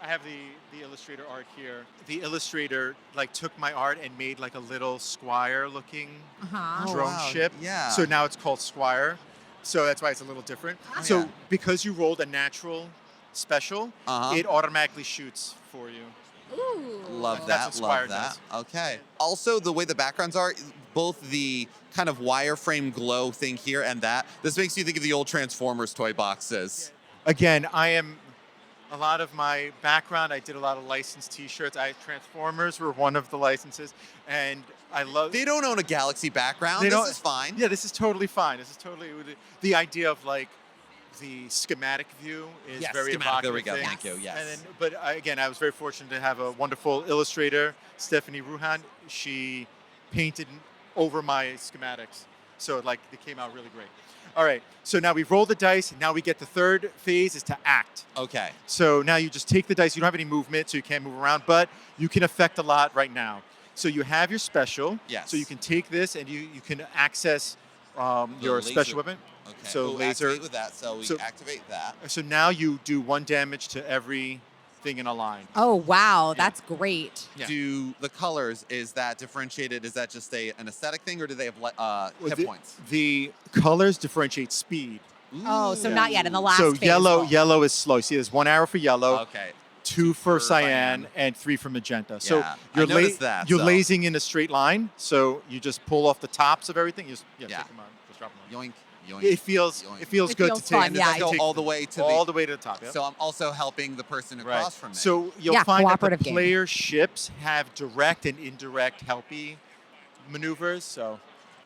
I have the illustrator art here. The illustrator like took my art and made like a little Squire looking Uh-huh. drone wow. ship. Yeah. So now it's called Squire. So that's why it's a little different. Oh, So yeah. because you rolled a natural special, it automatically shoots for you. Ooh. Love That's that. what Squire Love that. does. Okay. Also, the way the backgrounds are, both the kind of wireframe glow thing here and that, this makes you think of the old Transformers toy boxes. Again, a lot of my background, I did a lot of licensed T-shirts. Transformers were one of the licenses, and I love. They don't own a Galaxy background. They This don't- is fine. Yeah, this is totally fine. This is totally the idea of like the schematic view is Yes, very schematic. There we evocative go. thing. Thank you. Yes. And then, but again, I was very fortunate to have a wonderful illustrator, Stephanie Ruhan. She painted over my schematics, so like they came out really great. All right, so now we've rolled the dice. Now we get the 3rd phase is to act. Okay. So now you just take the dice. You don't have any movement, so you can't move around, but you can affect a lot right now. So you have your special. Yes. So you can take this and you can access your laser. special weapon. Okay. So We'll laser. activate with that. So we So- activate that. So now you do 1 damage to everything in a line. Oh, wow. That's great. Yeah. Do the colors, is that differentiated? Is that just an aesthetic thing, or do they have hit points? The colors differentiate speed. Oh, so Yeah. not yet in the last So phase. yellow is slow. See, there's 1 arrow for yellow, Okay. 2 for for cyan, cyan. and 3 for magenta. So Yeah, I you're noticed that, you're so- lasing in a straight line. So you just pull off the tops of everything. You just, Yeah. take them out. Just drop them out. Yoink, yoink. It feels yoink. it feels It good feels to take. fun, yeah. Go all the way to all the. the way to the top. Yep. So I'm also helping the person Right. across from me. So you'll Yeah, find that the cooperative game. player ships have direct and indirect helpy maneuvers. So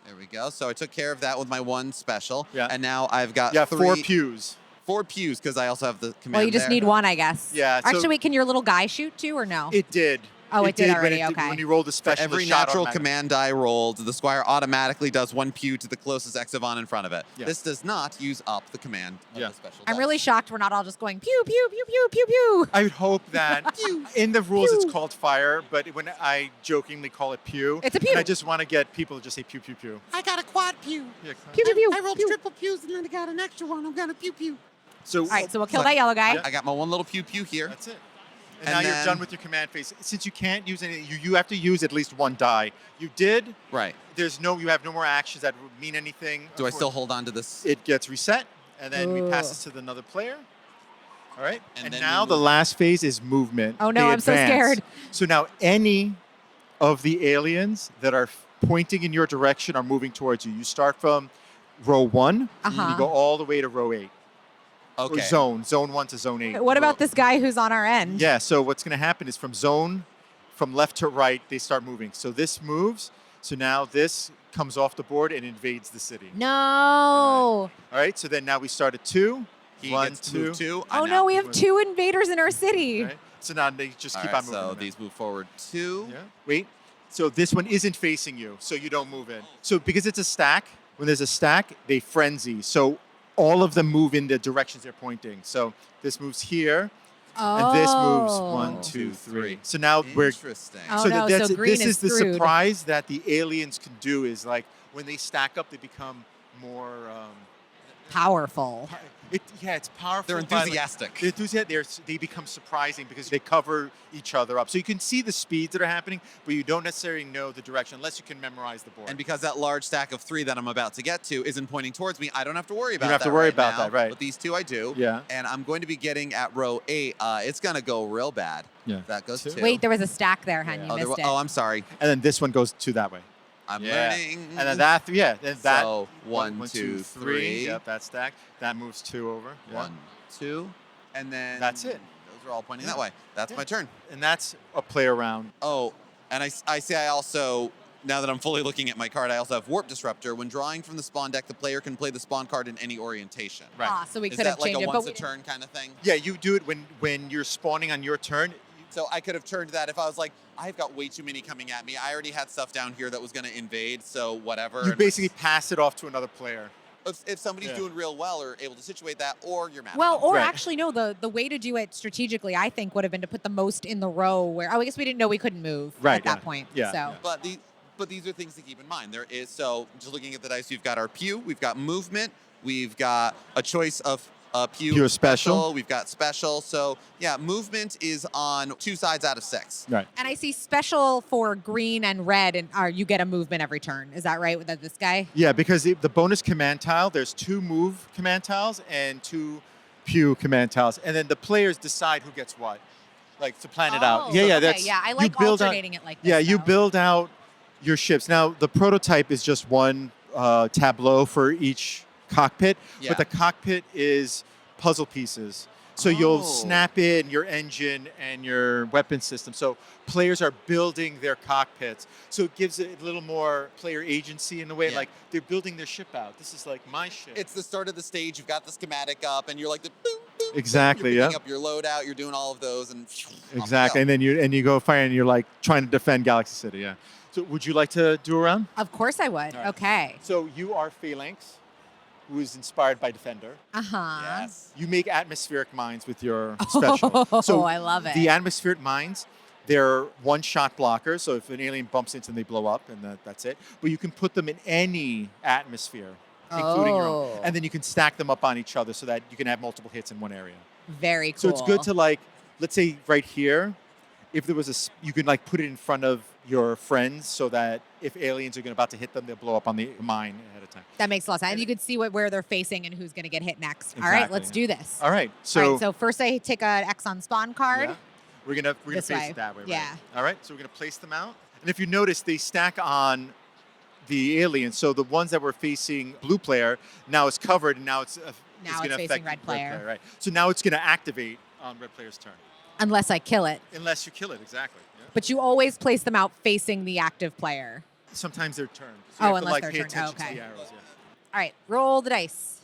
there we go. So I took care of that with my 1 special. Yeah. And now I've got yeah, 3, 4 pews. 4 pews because I also have the command. Well, you just there. need 1, I guess. Yeah, so- Actually, wait, can your little guy shoot too, or no? It did. Oh, it did when already, okay. When you rolled the For special, every the shot natural automatically- command die rolled, the Squire automatically does 1 pew to the closest Exovon in front of it. Yeah. This does not use up the command of Yeah. the special I'm dice. really shocked we're not all just going pew, pew, pew, pew, pew, pew. I would hope that in the rules it's called fire, but when I jokingly call it pew, It's a pew. and I just want to get people to just say pew pew pew. I got a quad pew. Yeah, Pew, pew, pew. I rolled pew. triple pews and then I got an extra one. I'm gonna pew pew. So All right, so we'll kill that yellow guy. Yeah. I got my 1 little pew pew here. that's it. And, And now you're then- done with your command phase. Since you can't use any, you have to use at least 1 die. You did. Right. You have no more actions that would mean anything. Do I still hold on to this? It gets reset, and then we pass Ugh. this to another player. All right. And And then now we the move- last phase is movement. Oh, no, They I'm so advance. scared. So now any of the aliens that are pointing in your direction are moving towards you. You start from row 1, and you go all the way to row 8. Okay. Or zone 1 to zone 8. What about this guy who's on our end? Yeah, so what's going to happen is from left to right, they start moving. So this moves. So now this comes off the board and invades the city. No. All right, so then now we start at 2. He 1, gets to 2. move 2. Oh, no, we have 2 invaders in our city. Right? So now they just keep on moving. So them. these move forward 2. Yeah. Wait. So this one isn't facing you, so you don't move in. So because it's a stack, when there's a stack, they frenzy. So all of them move in the directions they're pointing. So this moves here, and this moves 1, 2, 3. So now we're Interesting. Oh, so no, that's so green this is the screwed. surprise that the aliens can do is like when they stack up, they become more. Powerful. It's powerful. They're but, like, enthusiastic. They're enthusiastic. They become surprising because they cover each other up. So you can see the speeds that are happening, but you don't necessarily know the direction unless you can memorize the board. And because that large stack of 3 that I'm about to get to isn't pointing towards me, I don't have to worry about that. don't have to worry right about now. that, right. But these 2 I do. Yeah. And I'm going to be getting at row 8. It's going to go real bad. Yeah. That goes 2. Wait, there was a stack there, hon. Yeah. You Oh, missed it. I'm sorry. And then this one goes to that way. I'm Yeah. learning. And then that, then that. So 1, 2, 3. Yep, that stack. That moves 2 over. Yeah. 1, 2. And then That's it. Those are all pointing that way. That's my turn. And that's a play around. Oh, and I say I also, now that I'm fully looking at my card, I also have Warp Disruptor. When drawing from the spawn deck, the player can play the spawn card in any orientation. Right. Ah, so we Is could have that like changed a it. once But a turn kind of thing? Yeah, you do it when you're spawning on your turn. So I could have turned that if I was like, I've got way too many coming at me. I already had stuff down here that was going to invade, so whatever. You And basically pass it off to another player. if somebody's doing real well or able to situate that, or you're mad. Well, at them. or Right. actually, no, the way to do it strategically, I think, would have been to put the most in the row where, I guess we didn't know we couldn't move Right, at that yeah. point. Yeah, So, yeah. But these are things to keep in mind. There is, so just looking at the dice, we've got our pew, we've got movement, we've got a choice of pew Pure special. we've got special. So yeah, movement is on 2 sides out of 6. Right. and I see special for green and red, and you get a movement every turn. Is that right with this guy? Yeah, because the bonus command tile, there's 2 move command tiles and 2 pew command tiles. And then the players decide who gets what. Like to plan it out. Oh, Yeah, okay, that's yeah, I you like build out- alternating it like this. Yeah, you though. build out your ships. Now, the prototype is just one tableau for each cockpit, Yeah. but the cockpit is puzzle pieces. So you'll Oh. snap in your engine and your weapon system. So players are building their cockpits. So it gives it a little more player agency in a way, Yeah. like they're building their ship out. This is like my ship. It's the start of the stage. You've got the schematic up, and you're like the boom, boom, Exactly, You're yeah. picking up your loadout. You're doing all of those, and Exactly. off And then you go fire and you're like trying to defend Galaxy City, yeah. So would you like to do a round? Of course I would. All right. Okay. So you are Phalanx, who is inspired by Defender. Uh-huh. Yes. You make atmospheric mines with your special. Oh, I love it. The atmospheric mines, they're one-shot blockers. So if an alien bumps into them, they blow up, and that's it. But you can put them in any atmosphere, including your own. Oh. And then you can stack them up on each other so that you can have multiple hits in one area. Very cool. So it's good to like, let's say right here, if there was you can like put it in front of your friends so that if aliens are about to hit them, they'll blow up on the mine ahead of time. That makes a lot of sense. And you can see where they're facing and who's going to get hit next. All right, Exactly, let's do this. All right. All right, so first I take an X on spawn card. yeah, we're gonna This face way. it that way. Right? Yeah. All right. So we're gonna place them out, and if you notice, they stack on the aliens. So the ones that were facing blue player now is covered, and now it's Now gonna it's facing affect red player. Right. So now it's gonna activate on red player's turn, Unless I kill it. unless you kill it. Exactly. Yeah. But you always place them out facing the active player. Sometimes they're turned. So Oh, you have unless to, like, they're pay turned. attention Okay. to the arrows. Yeah. All right, roll the dice.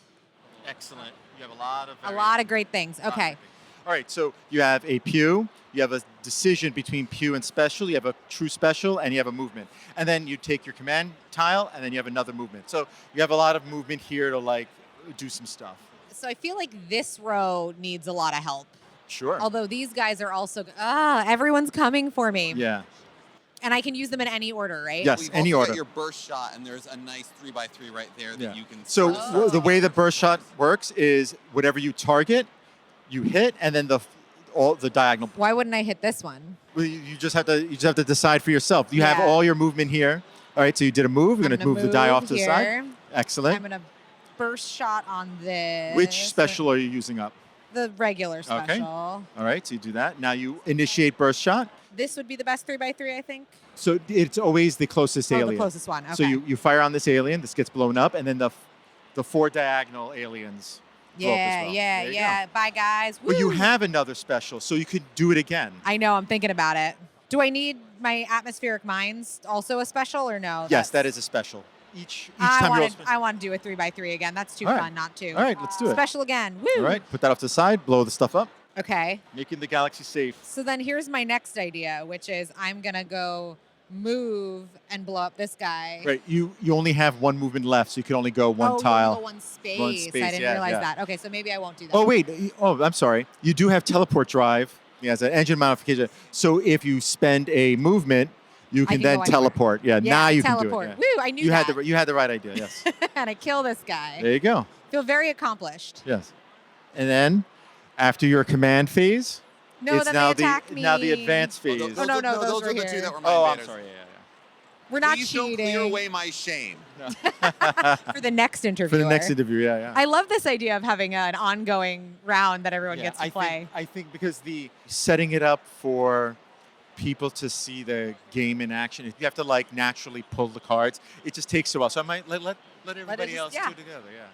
Excellent. You have a lot of A lot of great things. Okay. All right, so you have a pew, you have a decision between pew and special, you have a true special, and you have a movement. And then you take your command tile, and then you have another movement. So you have a lot of movement here to like do some stuff. So I feel like this row needs a lot of help. Sure. Although these guys are also, everyone's coming for me. Yeah. And I can use them in any order, right? Yes. We've any also order. got your burst shot, and there's a nice 3x3 right there that Yeah. you can. So start. the way the burst shot works is whatever you target, you hit, and then all the diagonal. Why wouldn't I hit this one? Well, you just have to decide for yourself. You have Yeah. all your movement here. All right, so you did a move. We're I'm going to move the die off to the side. here. Excellent. I'm going to burst shot on this. Which special are you using up? the regular special. Okay. All right, so you do that. Now you initiate burst shot. This would be the best 3x3, I think. So it's always the closest alien. Oh, the closest one. Okay. So you fire on this alien, this gets blown up, and then the 4 diagonal aliens blow up as well. There you go. Bye, guys. But you Woo! have another special, so you could do it again. I know. I'm thinking about it. Do I need my atmospheric mines also a special or no? Yes, that is a special. Each time you roll special. I want to do a 3x3 again. That's too All right. fun not to. All right, let's do it. Special again. Woo! All right, put that off to the side, blow the stuff up, Okay. making the galaxy safe. So then here's my next idea, which is I'm going to go move and blow up this guy. Right, you only have one movement left, so you can only go one Oh, tile. you go one space. One space, I didn't yeah, realize yeah. that. Okay, so maybe I won't do that. Oh, wait. Oh, I'm sorry. You do have teleport drive. Yeah, as an engine modification. So if you spend a movement, you can can then go anywhere. teleport. Yeah, Yeah, now you teleport. can do it. Woo, I knew You that. had the right idea. Yes. And I kill this guy. There you go. Feel very accomplished. Yes. And then after your command phase, No, it's then now they attack me. now the advanced phase. Oh, no, those those were are the here. two that were my Oh, I'm invaders. sorry. Yeah. We're not Please don't cheating. clear away my shame. For the next interview. For the next interview, yeah. I love this idea of having an ongoing round that everyone gets to play. I think because the setting it up for people to see the game in action, you have to like naturally pull the cards. It just takes a while. So I might let everybody else do it together. Yeah.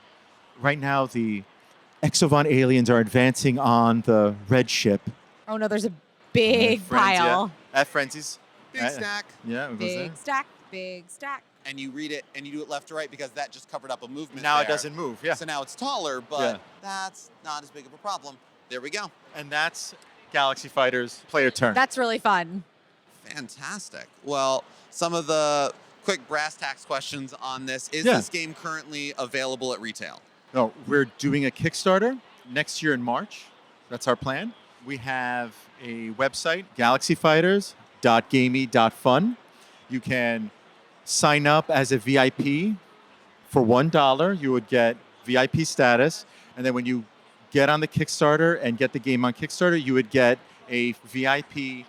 Right now, the Exovon aliens are advancing on the red ship. Oh no, there's a big pile. At Frenzy's. Big stack. Yeah, it goes there. Big stack. And you read it and you do it left to right because that just covered up a movement. Now it there. doesn't move. Yeah. So now it's taller, but Yeah. that's not as big of a problem. There we go. And that's Galaxy Fighters player turn. That's really fun. Fantastic. Well, some of the quick brass tacks questions on this. Is Yeah. this game currently available at retail? No, we're doing a Kickstarter next year in March. That's our plan. We have a website, galaxyfighters.gamey.fun. You can sign up as a VIP for $1. You would get VIP status. And then when you get on the Kickstarter and get the game on Kickstarter, you would get a VIP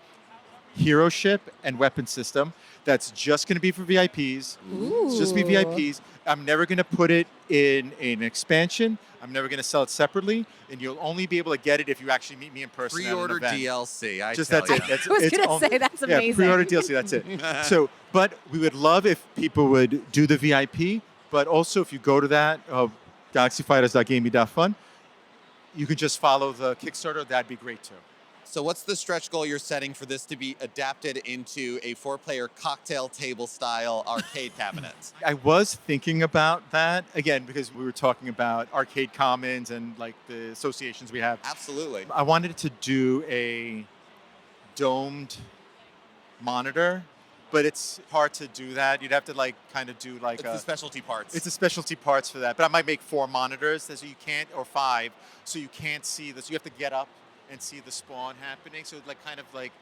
hero ship and weapon system that's just going to be for VIPs. It's just be VIPs. I'm never going to put it in an expansion. I'm never going to sell it separately, and you'll only be able to get it if you actually meet me in person. Pre-order at an event. DLC. Just tell that's you. it. That's, I was it's gonna only- say that's yeah, amazing. pre-order DLC. That's it. So, but we would love if people would do the VIP. But also, if you go to that galaxyfighters.gamey.fun, you can just follow the Kickstarter. That'd be great too. So what's the stretch goal you're setting for this to be adapted into a 4-player cocktail table style arcade cabinet? I was thinking about that again because we were talking about arcade commons and like the associations we have. Absolutely. I wanted to do a domed monitor, but it's hard to do that. You'd have to like kind of do like It's the specialty parts. it's the specialty parts for that. But I might make 4 monitors so you can't, or 5, so you can't see this. You have to get up and see the spawn happening. So like kind of like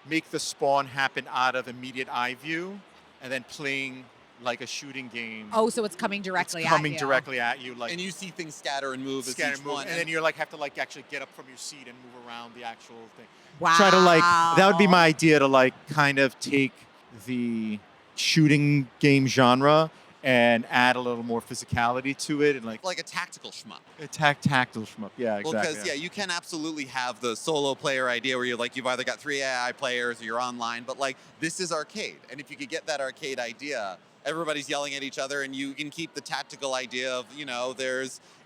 make the spawn happen out of immediate eye view, and then playing like a shooting game. Oh, so it's coming directly It's coming at you. directly at you, like and you see things scatter and move scan as and each move, one. and then you're like have to like actually get up from your seat and move around the actual thing. Wow. Try to like that would be my idea to like kind of take the shooting game genre and add a little more physicality to it and like like a tactical shmup. attack tactile shmup. Yeah, exactly. Well, because you can absolutely have the solo player idea where you've either got 3 AI players or you're online, but like this is arcade, and if you could get that arcade idea, everybody's yelling at each other, and you can keep the tactical idea of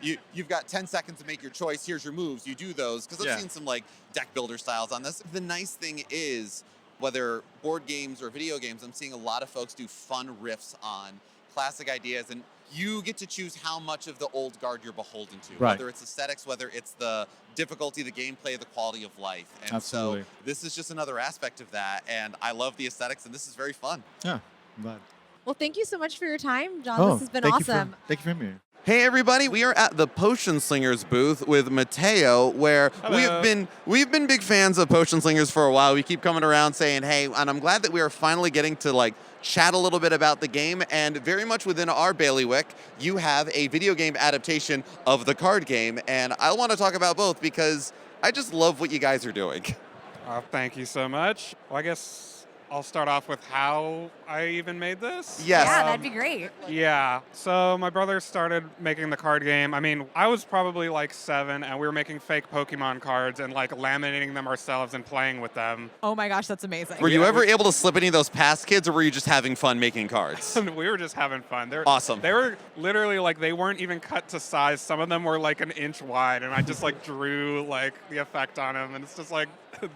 you've got 10 seconds to make your choice. Here's your moves. You do those because I've seen some like deck builder styles on this. The nice thing is whether board games or video games, I'm seeing a lot of folks do fun riffs on classic ideas, and you get to choose how much of the old guard you're beholden to, Right. whether it's aesthetics, whether it's the difficulty, the gameplay, the quality of life. And Absolutely. so this is just another aspect of that, and I love the aesthetics, and this is very fun. Yeah, I'm glad. Well, thank you so much for your time, John. Oh, This has been thank awesome. Thank you for having me. Hey everybody, we are at the Potion Slingers booth with Mateo, where we've been big fans of Potion Slingers for a while. We keep coming around saying, hey, and I'm glad that we are finally getting to like chat a little bit about the game, and very much within our bailiwick, you have a video game adaptation of the card game, and I want to talk about both because I just love what you guys are doing. Thank you so much. Well, I guess I'll start off with how I even made this. Yes. Yeah, that'd be great. Yeah. So my brother started making the card game. I mean, I was probably like 7, and we were making fake Pokemon cards and like laminating them ourselves and playing with them. Oh my gosh, that's amazing. Were you ever able to slip any of those past kids, or were you just having fun making cards? We were just having fun. They're Awesome. They were literally like, they weren't even cut to size. Some of them were like an inch wide, and I just like drew like the effect on them, and it's just like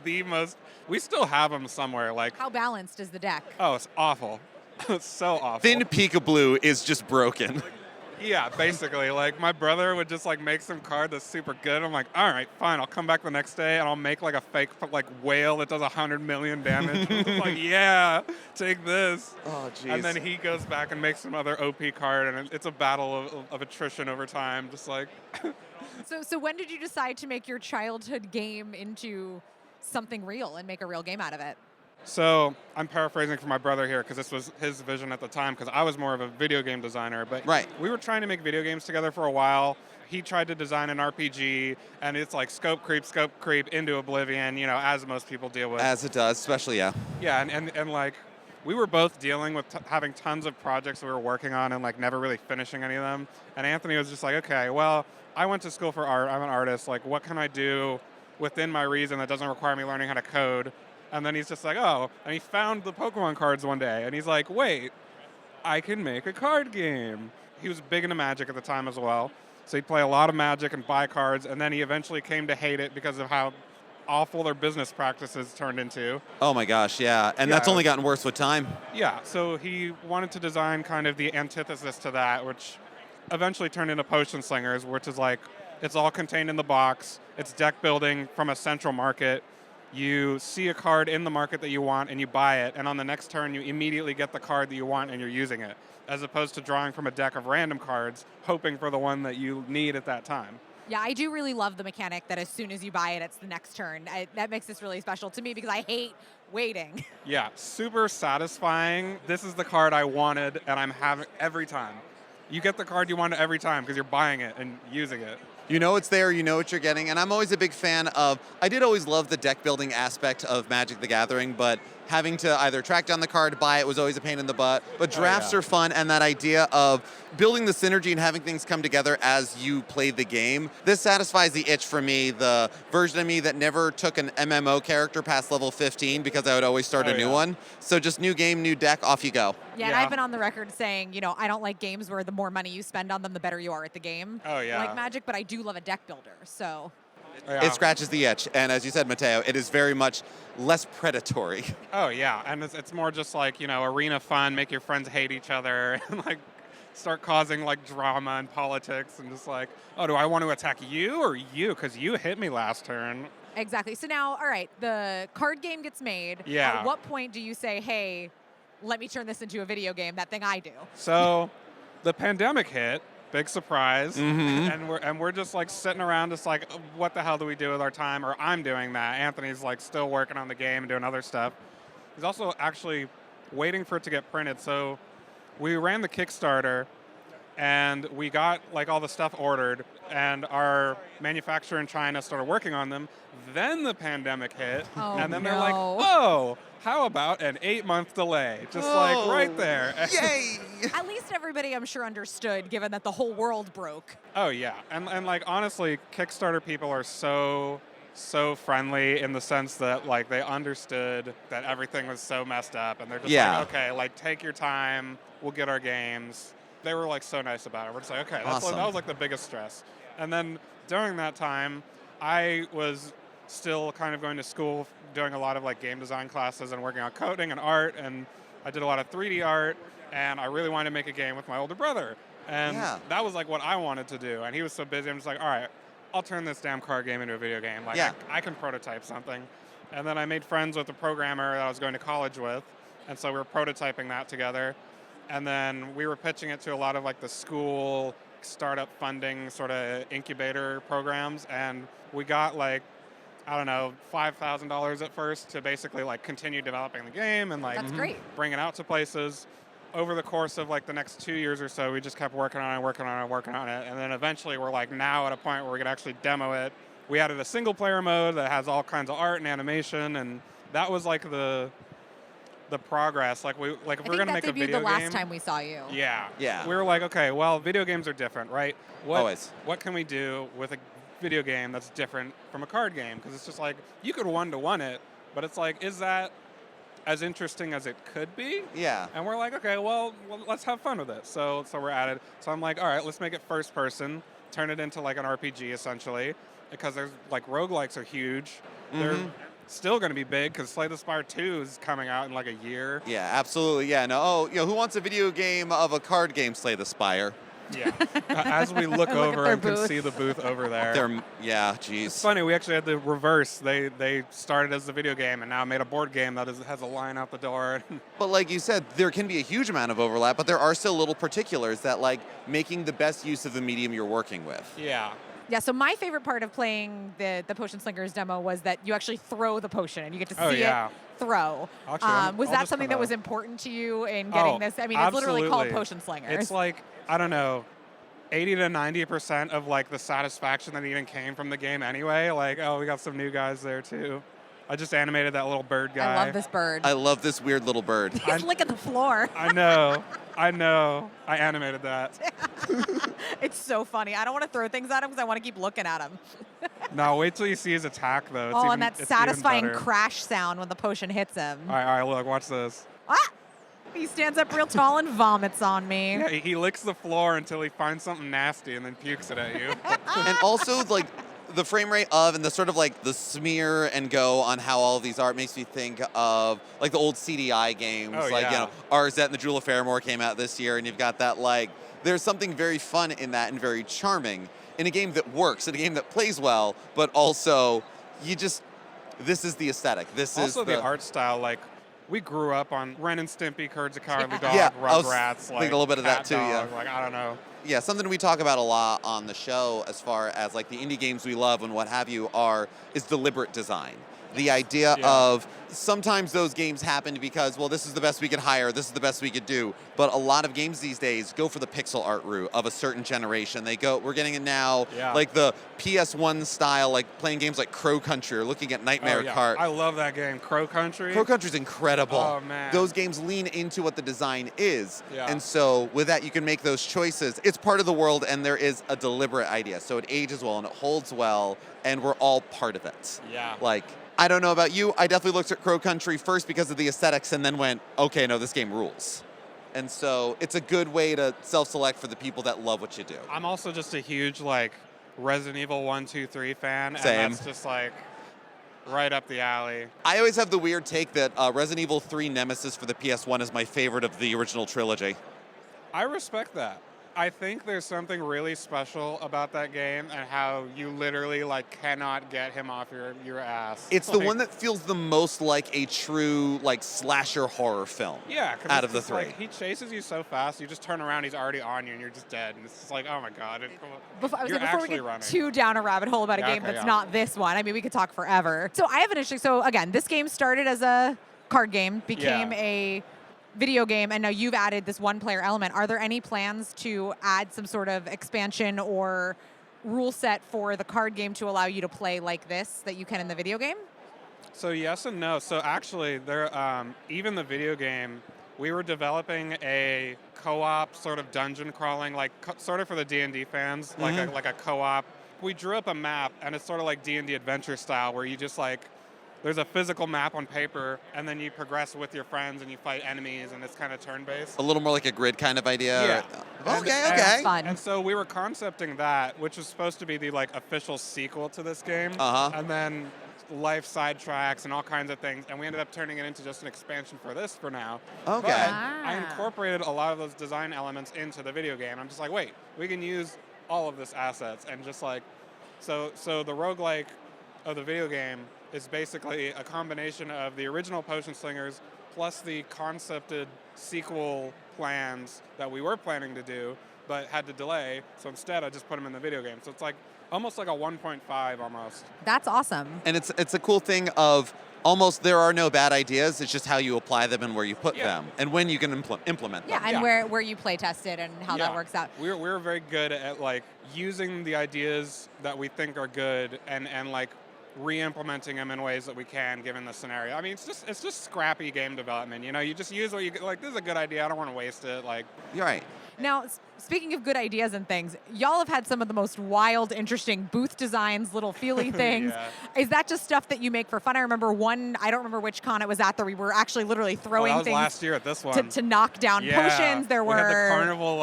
the most. We still have them somewhere. Like, How balanced is the deck? oh, it's awful. It's so awful. Thin Peekaboo is just broken. Yeah, basically. Like, my brother would just like make some card that's super good. I'm like, all right, fine. I'll come back the next day and I'll make like a fake like whale that does 100 million damage. I'm like, yeah, take this. Oh, jeez. And then he goes back and makes some other OP card, and it's a battle of attrition over time. Just like, So when did you decide to make your childhood game into something real and make a real game out of it? so I'm paraphrasing for my brother here because this was his vision at the time, because I was more of a video game designer. But Right. we were trying to make video games together for a while. He tried to design an RPG, and it's like scope creep into oblivion, you know, as most people deal with. As it does, especially, yeah. Yeah, and like, we were both dealing with having tons of projects we were working on and like never really finishing any of them. And Anthony was just like, okay, well, I went to school for art. I'm an artist. Like, what can I do within my reason that doesn't require me learning how to code? And then he's just like, oh, and he found the Pokemon cards one day, and he's like, wait, I can make a card game. He was big into Magic at the time as well. So he'd play a lot of Magic and buy cards, and then he eventually came to hate it because of how awful their business practices turned into. Oh my gosh, yeah. And that's Yeah. only gotten worse with time. Yeah, so he wanted to design kind of the antithesis to that, which eventually turned into Potion Slingers, which is like, it's all contained in the box. It's deck building from a central market. You see a card in the market that you want and you buy it, and on the next turn you immediately get the card that you want and you're using it, as opposed to drawing from a deck of random cards, hoping for the one that you need at that time. Yeah, I do really love the mechanic that as soon as you buy it, it's the next turn. That makes this really special to me because I hate waiting. Yeah, super satisfying. This is the card I wanted, and I'm having every time. You get the card you want every time because you're buying it and using it. You know it's there, you know what you're getting, and I'm always a big fan of, I did always love the deck building aspect of Magic the Gathering, but having to either track down the card, buy it was always a pain in the butt. But drafts are fun, and that idea of building the synergy and having things come together as you play the game, this satisfies the itch for me, the version of me that never took an MMO character past level 15 because I would always start a new one. So just new game, new deck, off you go. Yeah, and I've been on the record saying, you know, I don't like games where the more money you spend on them, the better you are at the game. Oh, yeah. Like Magic, but I do love a deck builder, so. Yeah. It scratches the itch, and as you said, Mateo, it is very much less predatory. Oh, yeah, and it's more just like, you know, arena fun, make your friends hate each other, and like start causing like drama and politics, and just like, oh, do I want to attack you or you? Because you hit me last turn. Exactly. So now, all right, the card game gets made. Yeah. At what point do you say, hey, let me turn this into a video game, that thing I do? So the pandemic hit, big surprise, Mm-hmm. and we're just like sitting around just like, what the hell do we do with our time? Or I'm doing that. Anthony's like still working on the game and doing other stuff. He's also actually waiting for it to get printed. So we ran the Kickstarter and we got like all the stuff ordered, and our manufacturer in China started working on them. Then the pandemic hit, Oh, and then they're like, no. oh, how about an 8-month delay? Just like right there. Yay! At least everybody, I'm sure, understood, given that the whole world broke. Oh yeah, and like honestly, Kickstarter people are so friendly in the sense that like they understood that everything was so messed up, and they're just Yeah. like, okay, like take your time, we'll get our games. They were like so nice about it. We're just like, okay, Awesome. that was like the biggest stress. And then during that time, I was still kind of going to school, doing a lot of like game design classes and working on coding and art, and I did a lot of 3D art, and I really wanted to make a game with my older brother. And Yeah. that was like what I wanted to do. And he was so busy, I'm just like, all right, I'll turn this damn card game into a video game. Like, Yeah. I can prototype something. And then I made friends with a programmer that I was going to college with, and so we were prototyping that together. And then we were pitching it to a lot of like the school startup funding sort of incubator programs, and we got like, I don't know, $5,000 at first to basically like continue developing the game and like That's great. bring it out to places. Over the course of like the next 2 years or so, we just kept working on it. And then eventually we're like now at a point where we could actually demo it. We added a single player mode that has all kinds of art and animation, and that was like the the progress. Like if I we're think gonna that make a debuted video the last game. time we saw you. Yeah. Yeah. We were like, okay, well, video games are different, right? Always. What can we do with a video game that's different from a card game? Because it's just like, you could one-to-one it, but it's like, is that as interesting as it could be? Yeah. And we're like, okay, well, let's have fun with it. So we're at it. So I'm like, all right, let's make it first person, turn it into like an RPG essentially, because there's like roguelikes are huge. They're still going to be big because Slay the Spire 2 is coming out in like a year. Yeah, absolutely. Yeah, no. Oh, who wants a video game of a card game, Slay the Spire? Yeah. As we look Look at over their and can booth. see the booth over there. Yeah, It's geez. funny, we actually had the reverse. They started as a video game and now made a board game that has a line out the door. But like you said, there can be a huge amount of overlap, but there are still little particulars that like making the best use of the medium you're working with. Yeah. Yeah, so my favorite part of playing the Potion Slingers demo was that you actually throw the potion and you get to Oh, see yeah. it throw. Actually, Was I'll that just something that kinda- was important to you in getting this? I mean, it's literally called absolutely. Potion Slingers. It's like, I don't know, 80 to 90% of like the satisfaction that even came from the game anyway. Like, oh, we got some new guys there too. I just animated that little bird guy. I love this bird. I love this weird little bird. He's licking the floor. I know. I animated that. It's so funny. I don't want to throw things at him because I want to keep looking at him. No, wait till you see his attack though. It's Oh, even, and that it's even satisfying better. crash sound when the potion hits him. All right, look, watch this. Ah! He stands up real tall and vomits on me. Yeah, he licks the floor until he finds something nasty and then pukes it at you. And also like the frame rate of and the sort of like the smear and go on how all of these are makes me think of like the old CDI games. Oh, like, yeah. RZ and the Jewel of Fairmore came out this year and you've got that like there's something very fun in that and very charming in a game that works, in a game that plays well, but also this is the aesthetic. This Also is the art style, like we grew up on Ren and Stimpy, Courage the Cowardly Dog, Yeah, I was Rugrats, like thinking a little bit of that Cat too, yeah. Dog, like I don't know. Yeah, something we talk about a lot on the show as far as like the indie games we love and what have you is deliberate design. The idea Yeah. of sometimes those games happen because, well, this is the best we could hire, this is the best we could do. But a lot of games these days go for the pixel art route of a certain generation. We're getting it now, Yeah. like the PS1 style, like playing games like Crow Country or looking at Nightmare Oh, yeah. Kart. I love that game, Crow Country. Crow Country's incredible. Oh, man. Those games lean into what the design is. Yeah. And so with that, you can make those choices. It's part of the world and there is a deliberate idea. So it ages well and it holds well and we're all part of it. Yeah. Like, I don't know about you. I definitely looked at Crow Country first because of the aesthetics and then went, okay, no, this game rules. And so it's a good way to self-select for the people that love what you do. I'm also just a huge like Resident Evil 1, 2, 3 fan, Same. and that's just like right up the alley. I always have the weird take that Resident Evil 3 Nemesis for the PS1 is my favorite of the original trilogy. I respect that. I think there's something really special about that game and how you literally like cannot get him off your ass. It's the Like, one that feels the most like a true like slasher horror film. yeah, 'cause out it's of the just, like, three. he chases you so fast, you just turn around, he's already on you, and you're just dead. And it's just like, oh my god. Before You're we actually get running. too down a rabbit hole about a Yeah, game okay, that's yeah. not this one, I mean, we could talk forever. So I have an interesting. So again, this game started as a card game, became Yeah. a video game, and now you've added this one-player element. Are there any plans to add some sort of expansion or rule set for the card game to allow you to play like this that you can in the video game? So yes and no. So actually, there even the video game, we were developing a co-op sort of dungeon crawling, like sort of for the D&D fans, like a co-op. We drew up a map, and it's sort of like D&D adventure style, where you just like there's a physical map on paper, and then you progress with your friends and you fight enemies, and it's kind of turn-based. A little more like a grid kind of idea. Yeah. Or- And- okay, and- okay. Fun. And so we were concepting that, which was supposed to be the like official sequel to this game. Uh-huh. And then life sidetracks and all kinds of things, and we ended up turning it into just an expansion for this for now. Okay. But Ah. I incorporated a lot of those design elements into the video game. I'm just like, wait, we can use all of this assets and just like, so the roguelike of the video game is basically a combination of the original Potion Slingers plus the concepted sequel plans that we were planning to do, but had to delay. So instead, I just put them in the video game. So it's like almost like a 1.5 almost. That's awesome. And it's a cool thing of almost there are no bad ideas. It's just how you apply them and where you put Yeah. them and when you can implement them. Yeah, and Yeah. where you play test it and how that Yeah. works out. We're very good at like using the ideas that we think are good and like re-implementing them in ways that we can, given the scenario. I mean, it's just scrappy game development. You know, you just use what you like. This is a good idea. I don't want to waste it. Like, You're right. Now, speaking of good ideas and things, y'all have had some of the most wild, interesting booth designs, little feely things. Yeah. Is that just stuff that you make for fun? I remember one, I don't remember which con it was at, that we were actually literally throwing that was things last year at this one. to knock down potions. There we were had the carnival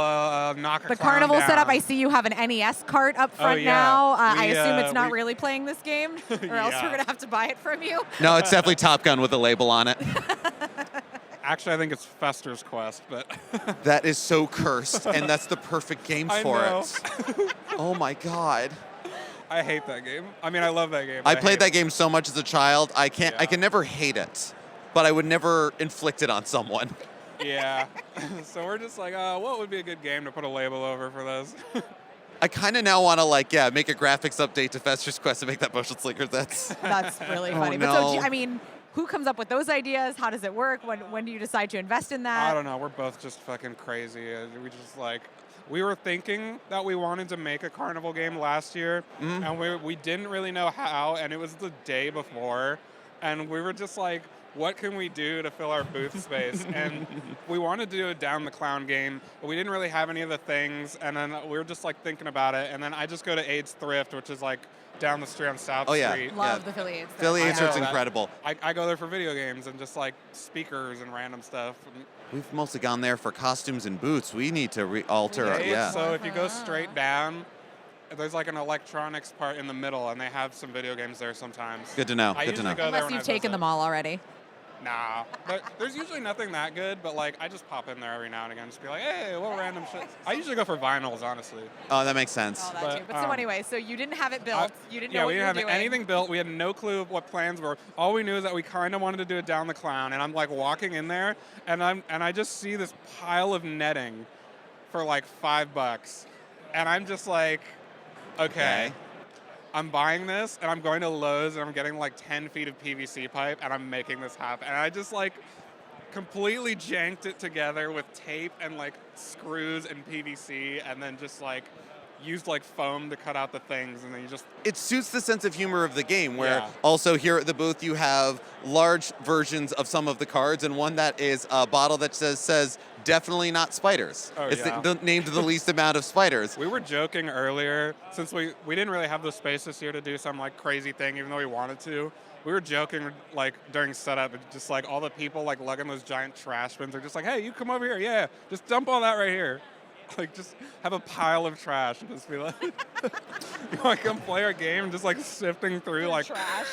knock a the clown carnival down. setup. I see you have an NES cart up front yeah. now. I We, assume it's not we- really playing this game, or else Yeah. we're going to have to buy it from you. No, it's definitely Top Gun with a label on it. Actually, I think it's Fester's Quest, but That is so cursed, and that's the perfect game I for know. it. Oh my god. I hate that game. I mean, I love that game. I but played hate that it. game so much as a child. I Yeah. can never hate it, but I would never inflict it on someone. Yeah. So we're just like, what would be a good game to put a label over for this? I kind of now want to make a graphics update to Fester's Quest and make that Motion Slingers. That's Really Oh, funny. But so, no. I mean, who comes up with those ideas? How does it work? When do you decide to invest in that? I don't know. We're both just fucking crazy. We just we were thinking that we wanted to make a carnival game last year, and we didn't really know how, and it was the day before, and we were just like, what can we do to fill our booth space? And we wanted to do a Down the Clown game, but we didn't really have any of the things, and then we were just thinking about it, and then I just go to AIDS Thrift, which is down the street on South Oh, yeah. Street. Love the Philly Aids. Philly I Insert's know that. incredible. I go there for video games and just speakers and random stuff. We've mostly gone there for costumes and boots. We need to alter. Yeah, Yeah. So if you go straight down, there's an electronics part in the middle, and they have some video games there sometimes. Good to know. I Good to usually know. go there Unless when you've I taken visit. them all already. Nah, but there's usually nothing that good. But I just pop in there every now and again, just be like, hey, what random shit. I usually go for vinyls, honestly. Oh, that makes sense. All that But, too. But so anyway, so you didn't have it built. You didn't know Yeah, what we you didn't were have doing. anything built. We had no clue of what plans were. All we knew is that we kind of wanted to do it Down the Clown, and I'm walking in there, and I just see this pile of netting for $5, and I'm just like, okay. I'm buying this, and I'm going to Lowe's, and I'm getting 10 feet of PVC pipe, and I'm making this happen. And I just completely janked it together with tape and screws and PVC, and then just used foam to cut out the things, and then you just It suits the sense of humor of the game, where Yeah. also here at the booth you have large versions of some of the cards, and one that is a bottle that says definitely not spiders. Oh, It's yeah. the named the least amount of spiders. We were joking earlier, since we didn't really have the space this year to do some crazy thing, even though we wanted to. We were joking during setup, just all the people lugging those giant trash bins are just hey, you come over here, yeah, just dump all that right here. Just have a pile of trash and just be like, you want to come play our game? Just sifting through trash.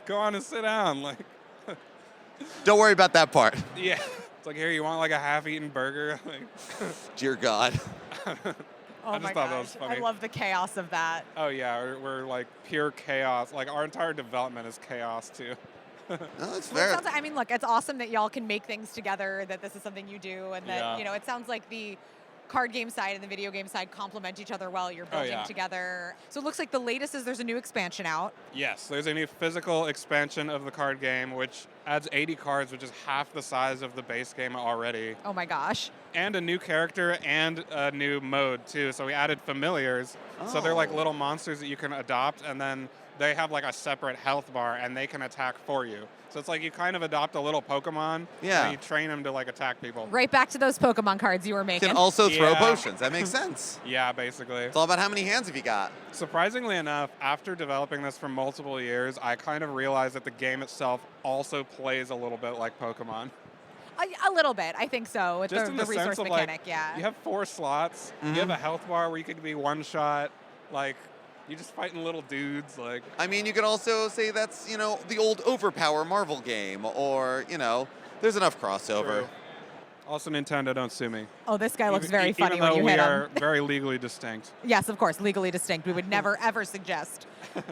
Go on and sit down. Don't worry about that part. Yeah. It's here, you want a half-eaten burger? Dear God. Oh I just my thought that gosh. was funny. I love the chaos of that. Oh yeah, we're pure chaos. Our entire development is chaos too. No, that's Well, it fair. sounds I mean, look, it's awesome that y'all can make things together, that this is something you do, and that, Yeah. it sounds like the card game side and the video game side complement each other well. You're Oh, building yeah. together. So it looks like the latest is there's a new expansion out. Yes, there's a new physical expansion of the card game, which adds 80 cards, which is half the size of the base game already. Oh my gosh. And a new character and a new mode, too. So we added familiars. So they're Oh. little monsters that you can adopt, and then they have a separate health bar, and they can attack for you. So it's you kind of adopt a little Pokemon, Yeah. and you train them to attack people. Right back to those Pokemon cards you were making. Can also throw Yeah. potions. That makes sense. Yeah, basically. It's all about how many hands have you got. Surprisingly enough, after developing this for multiple years, I kind of realized that the game itself also plays a little bit like Pokemon. A little bit, I think so, with Just the, in the the resource sense of mechanic, yeah. you have 4 slots, you have a health bar where you could be one shot, you're just fighting little dudes, I mean, you could also say that's, the old Overpower Marvel game, or, there's enough crossover. True. Also, Nintendo, don't sue me. Oh, this guy looks very Even funny when though you we hit are him. very legally distinct. Yes, of course, legally distinct. We would never, ever suggest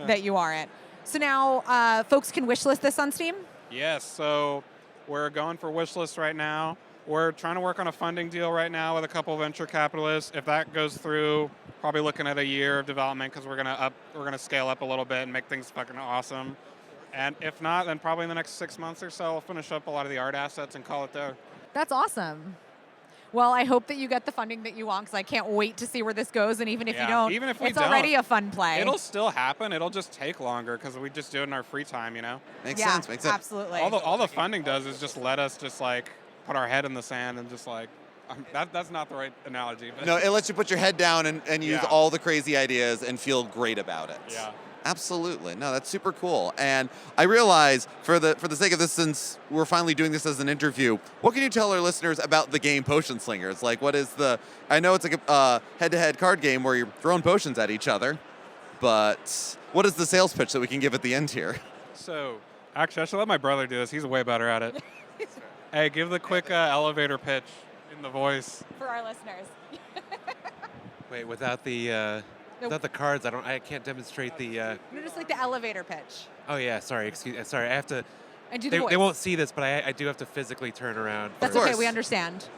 that you aren't. So now folks can wishlist this on Steam? Yes, so we're going for wishlist right now. We're trying to work on a funding deal right now with a couple venture capitalists. If that goes through, probably looking at a year of development, because we're gonna scale up a little bit and make things fucking awesome. And if not, then probably in the next 6 months or so, we'll finish up a lot of the art assets and call it there. That's awesome. Well, I hope that you get the funding that you want because I can't wait to see where this goes. And even if you don't, even if we it's already a fun play. It'll still happen. It'll just take longer because we just do it in our free time, Makes sense. Absolutely. All the funding does is just let us just like put our head in the sand and just like, that's not the right analogy. But No, it lets you put your head down and use all the crazy ideas and feel great about it. Yeah. Absolutely. No, that's super cool. And I realize for the sake of this, since we're finally doing this as an interview, what can you tell our listeners about the game Potion Slingers? Like, what is I know it's like a head-to-head card game where you're throwing potions at each other, but what is the sales pitch that we can give at the end here? So, actually, I should let my brother do this. He's way better at it. Hey, give the quick elevator pitch in the voice. For our listeners. Wait, without the cards, I can't demonstrate the. No, just like the elevator pitch. Oh yeah, sorry, sorry. I have to. And do the voice. They won't see this, but I do have to physically turn around. That's okay. We understand.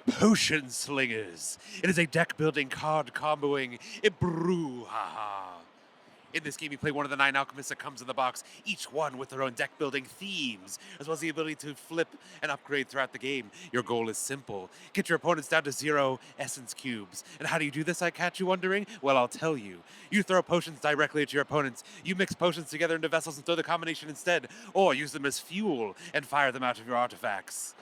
Potion Slingers. It is a deck-building, card-comboing brouhaha. In this game, you play one of the 9 alchemists that comes in the box, each one with their own deck-building themes, as well as the ability to flip and upgrade throughout the game. Your goal is simple. Get your opponents down to 0 essence cubes. And how do you do this, I catch you wondering? Well, I'll tell you. You throw potions directly at your opponents. You mix potions together into vessels and throw the combination instead, or use them as fuel and fire them out of your artifacts.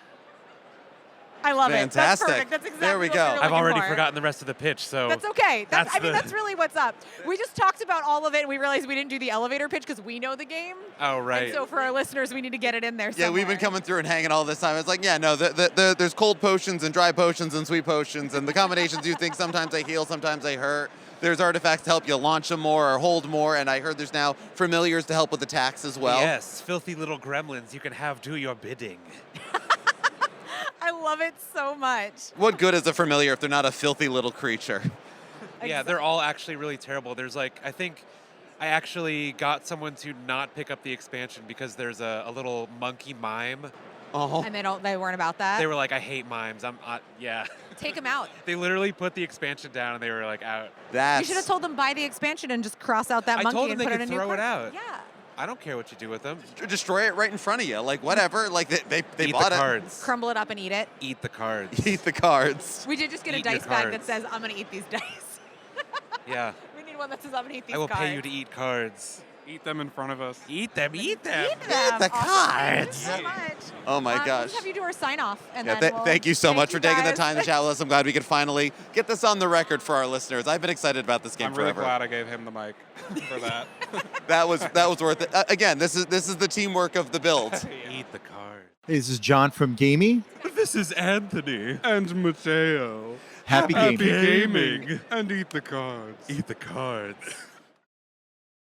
I love Fantastic. it. That's perfect. That's exactly There we what go. we were I've looking already for. forgotten the rest of the pitch, so... That's okay. That's That's really what's up. We just talked about all of it, and we realized we didn't do the elevator pitch because we know the game. Oh, right. And so for our listeners, we need to get it in there somewhere. Yeah, we've been coming through and hanging all this time. It's like, yeah, no, there's cold potions and dry potions and sweet potions, and the combinations you think sometimes they heal, sometimes they hurt. There's artifacts to help you launch them more or hold more, and I heard there's now familiars to help with attacks as well. Yes, filthy little gremlins you can have do your bidding. I love it so much. What good is a familiar if they're not a filthy little creature? Yeah, they're all actually really terrible. There's like, I think I actually got someone to not pick up the expansion because there's a little monkey mime. Oh. And they weren't about that. They were like, I hate mimes. Yeah. Take them out. They literally put the expansion down and they were like out. You should have told them buy the expansion and just cross out that I monkey told them and they put could in a new throw it card. out. Yeah. I don't care what you do with them. Destroy it right in front of you. Like, whatever. Like, they Eat bought the it. cards. Crumble it up and eat it. Eat the cards. Eat the cards. We did just get Eat a your dice bag that cards. says, I'm going to eat these dice. Yeah. We need one that says, I'm going to eat these I will cards. pay you to eat cards. Eat them in front of us. Eat them. Eat them. the Awesome. cards. Thank you so much. Oh, my gosh. Let's have you do our sign off. And Yeah, then we'll, thank you so much for taking the guys. time to chat with us. I'm glad we could finally get this on the record for our listeners. I've been excited about this game I'm really forever. glad I gave him the mic for that. That was worth it. Again, this is the teamwork of the build. Eat the cards. Hey, this is John from Gamey. This is Anthony. And Mateo. Happy gaming. gaming. And eat the cards. Eat the cards.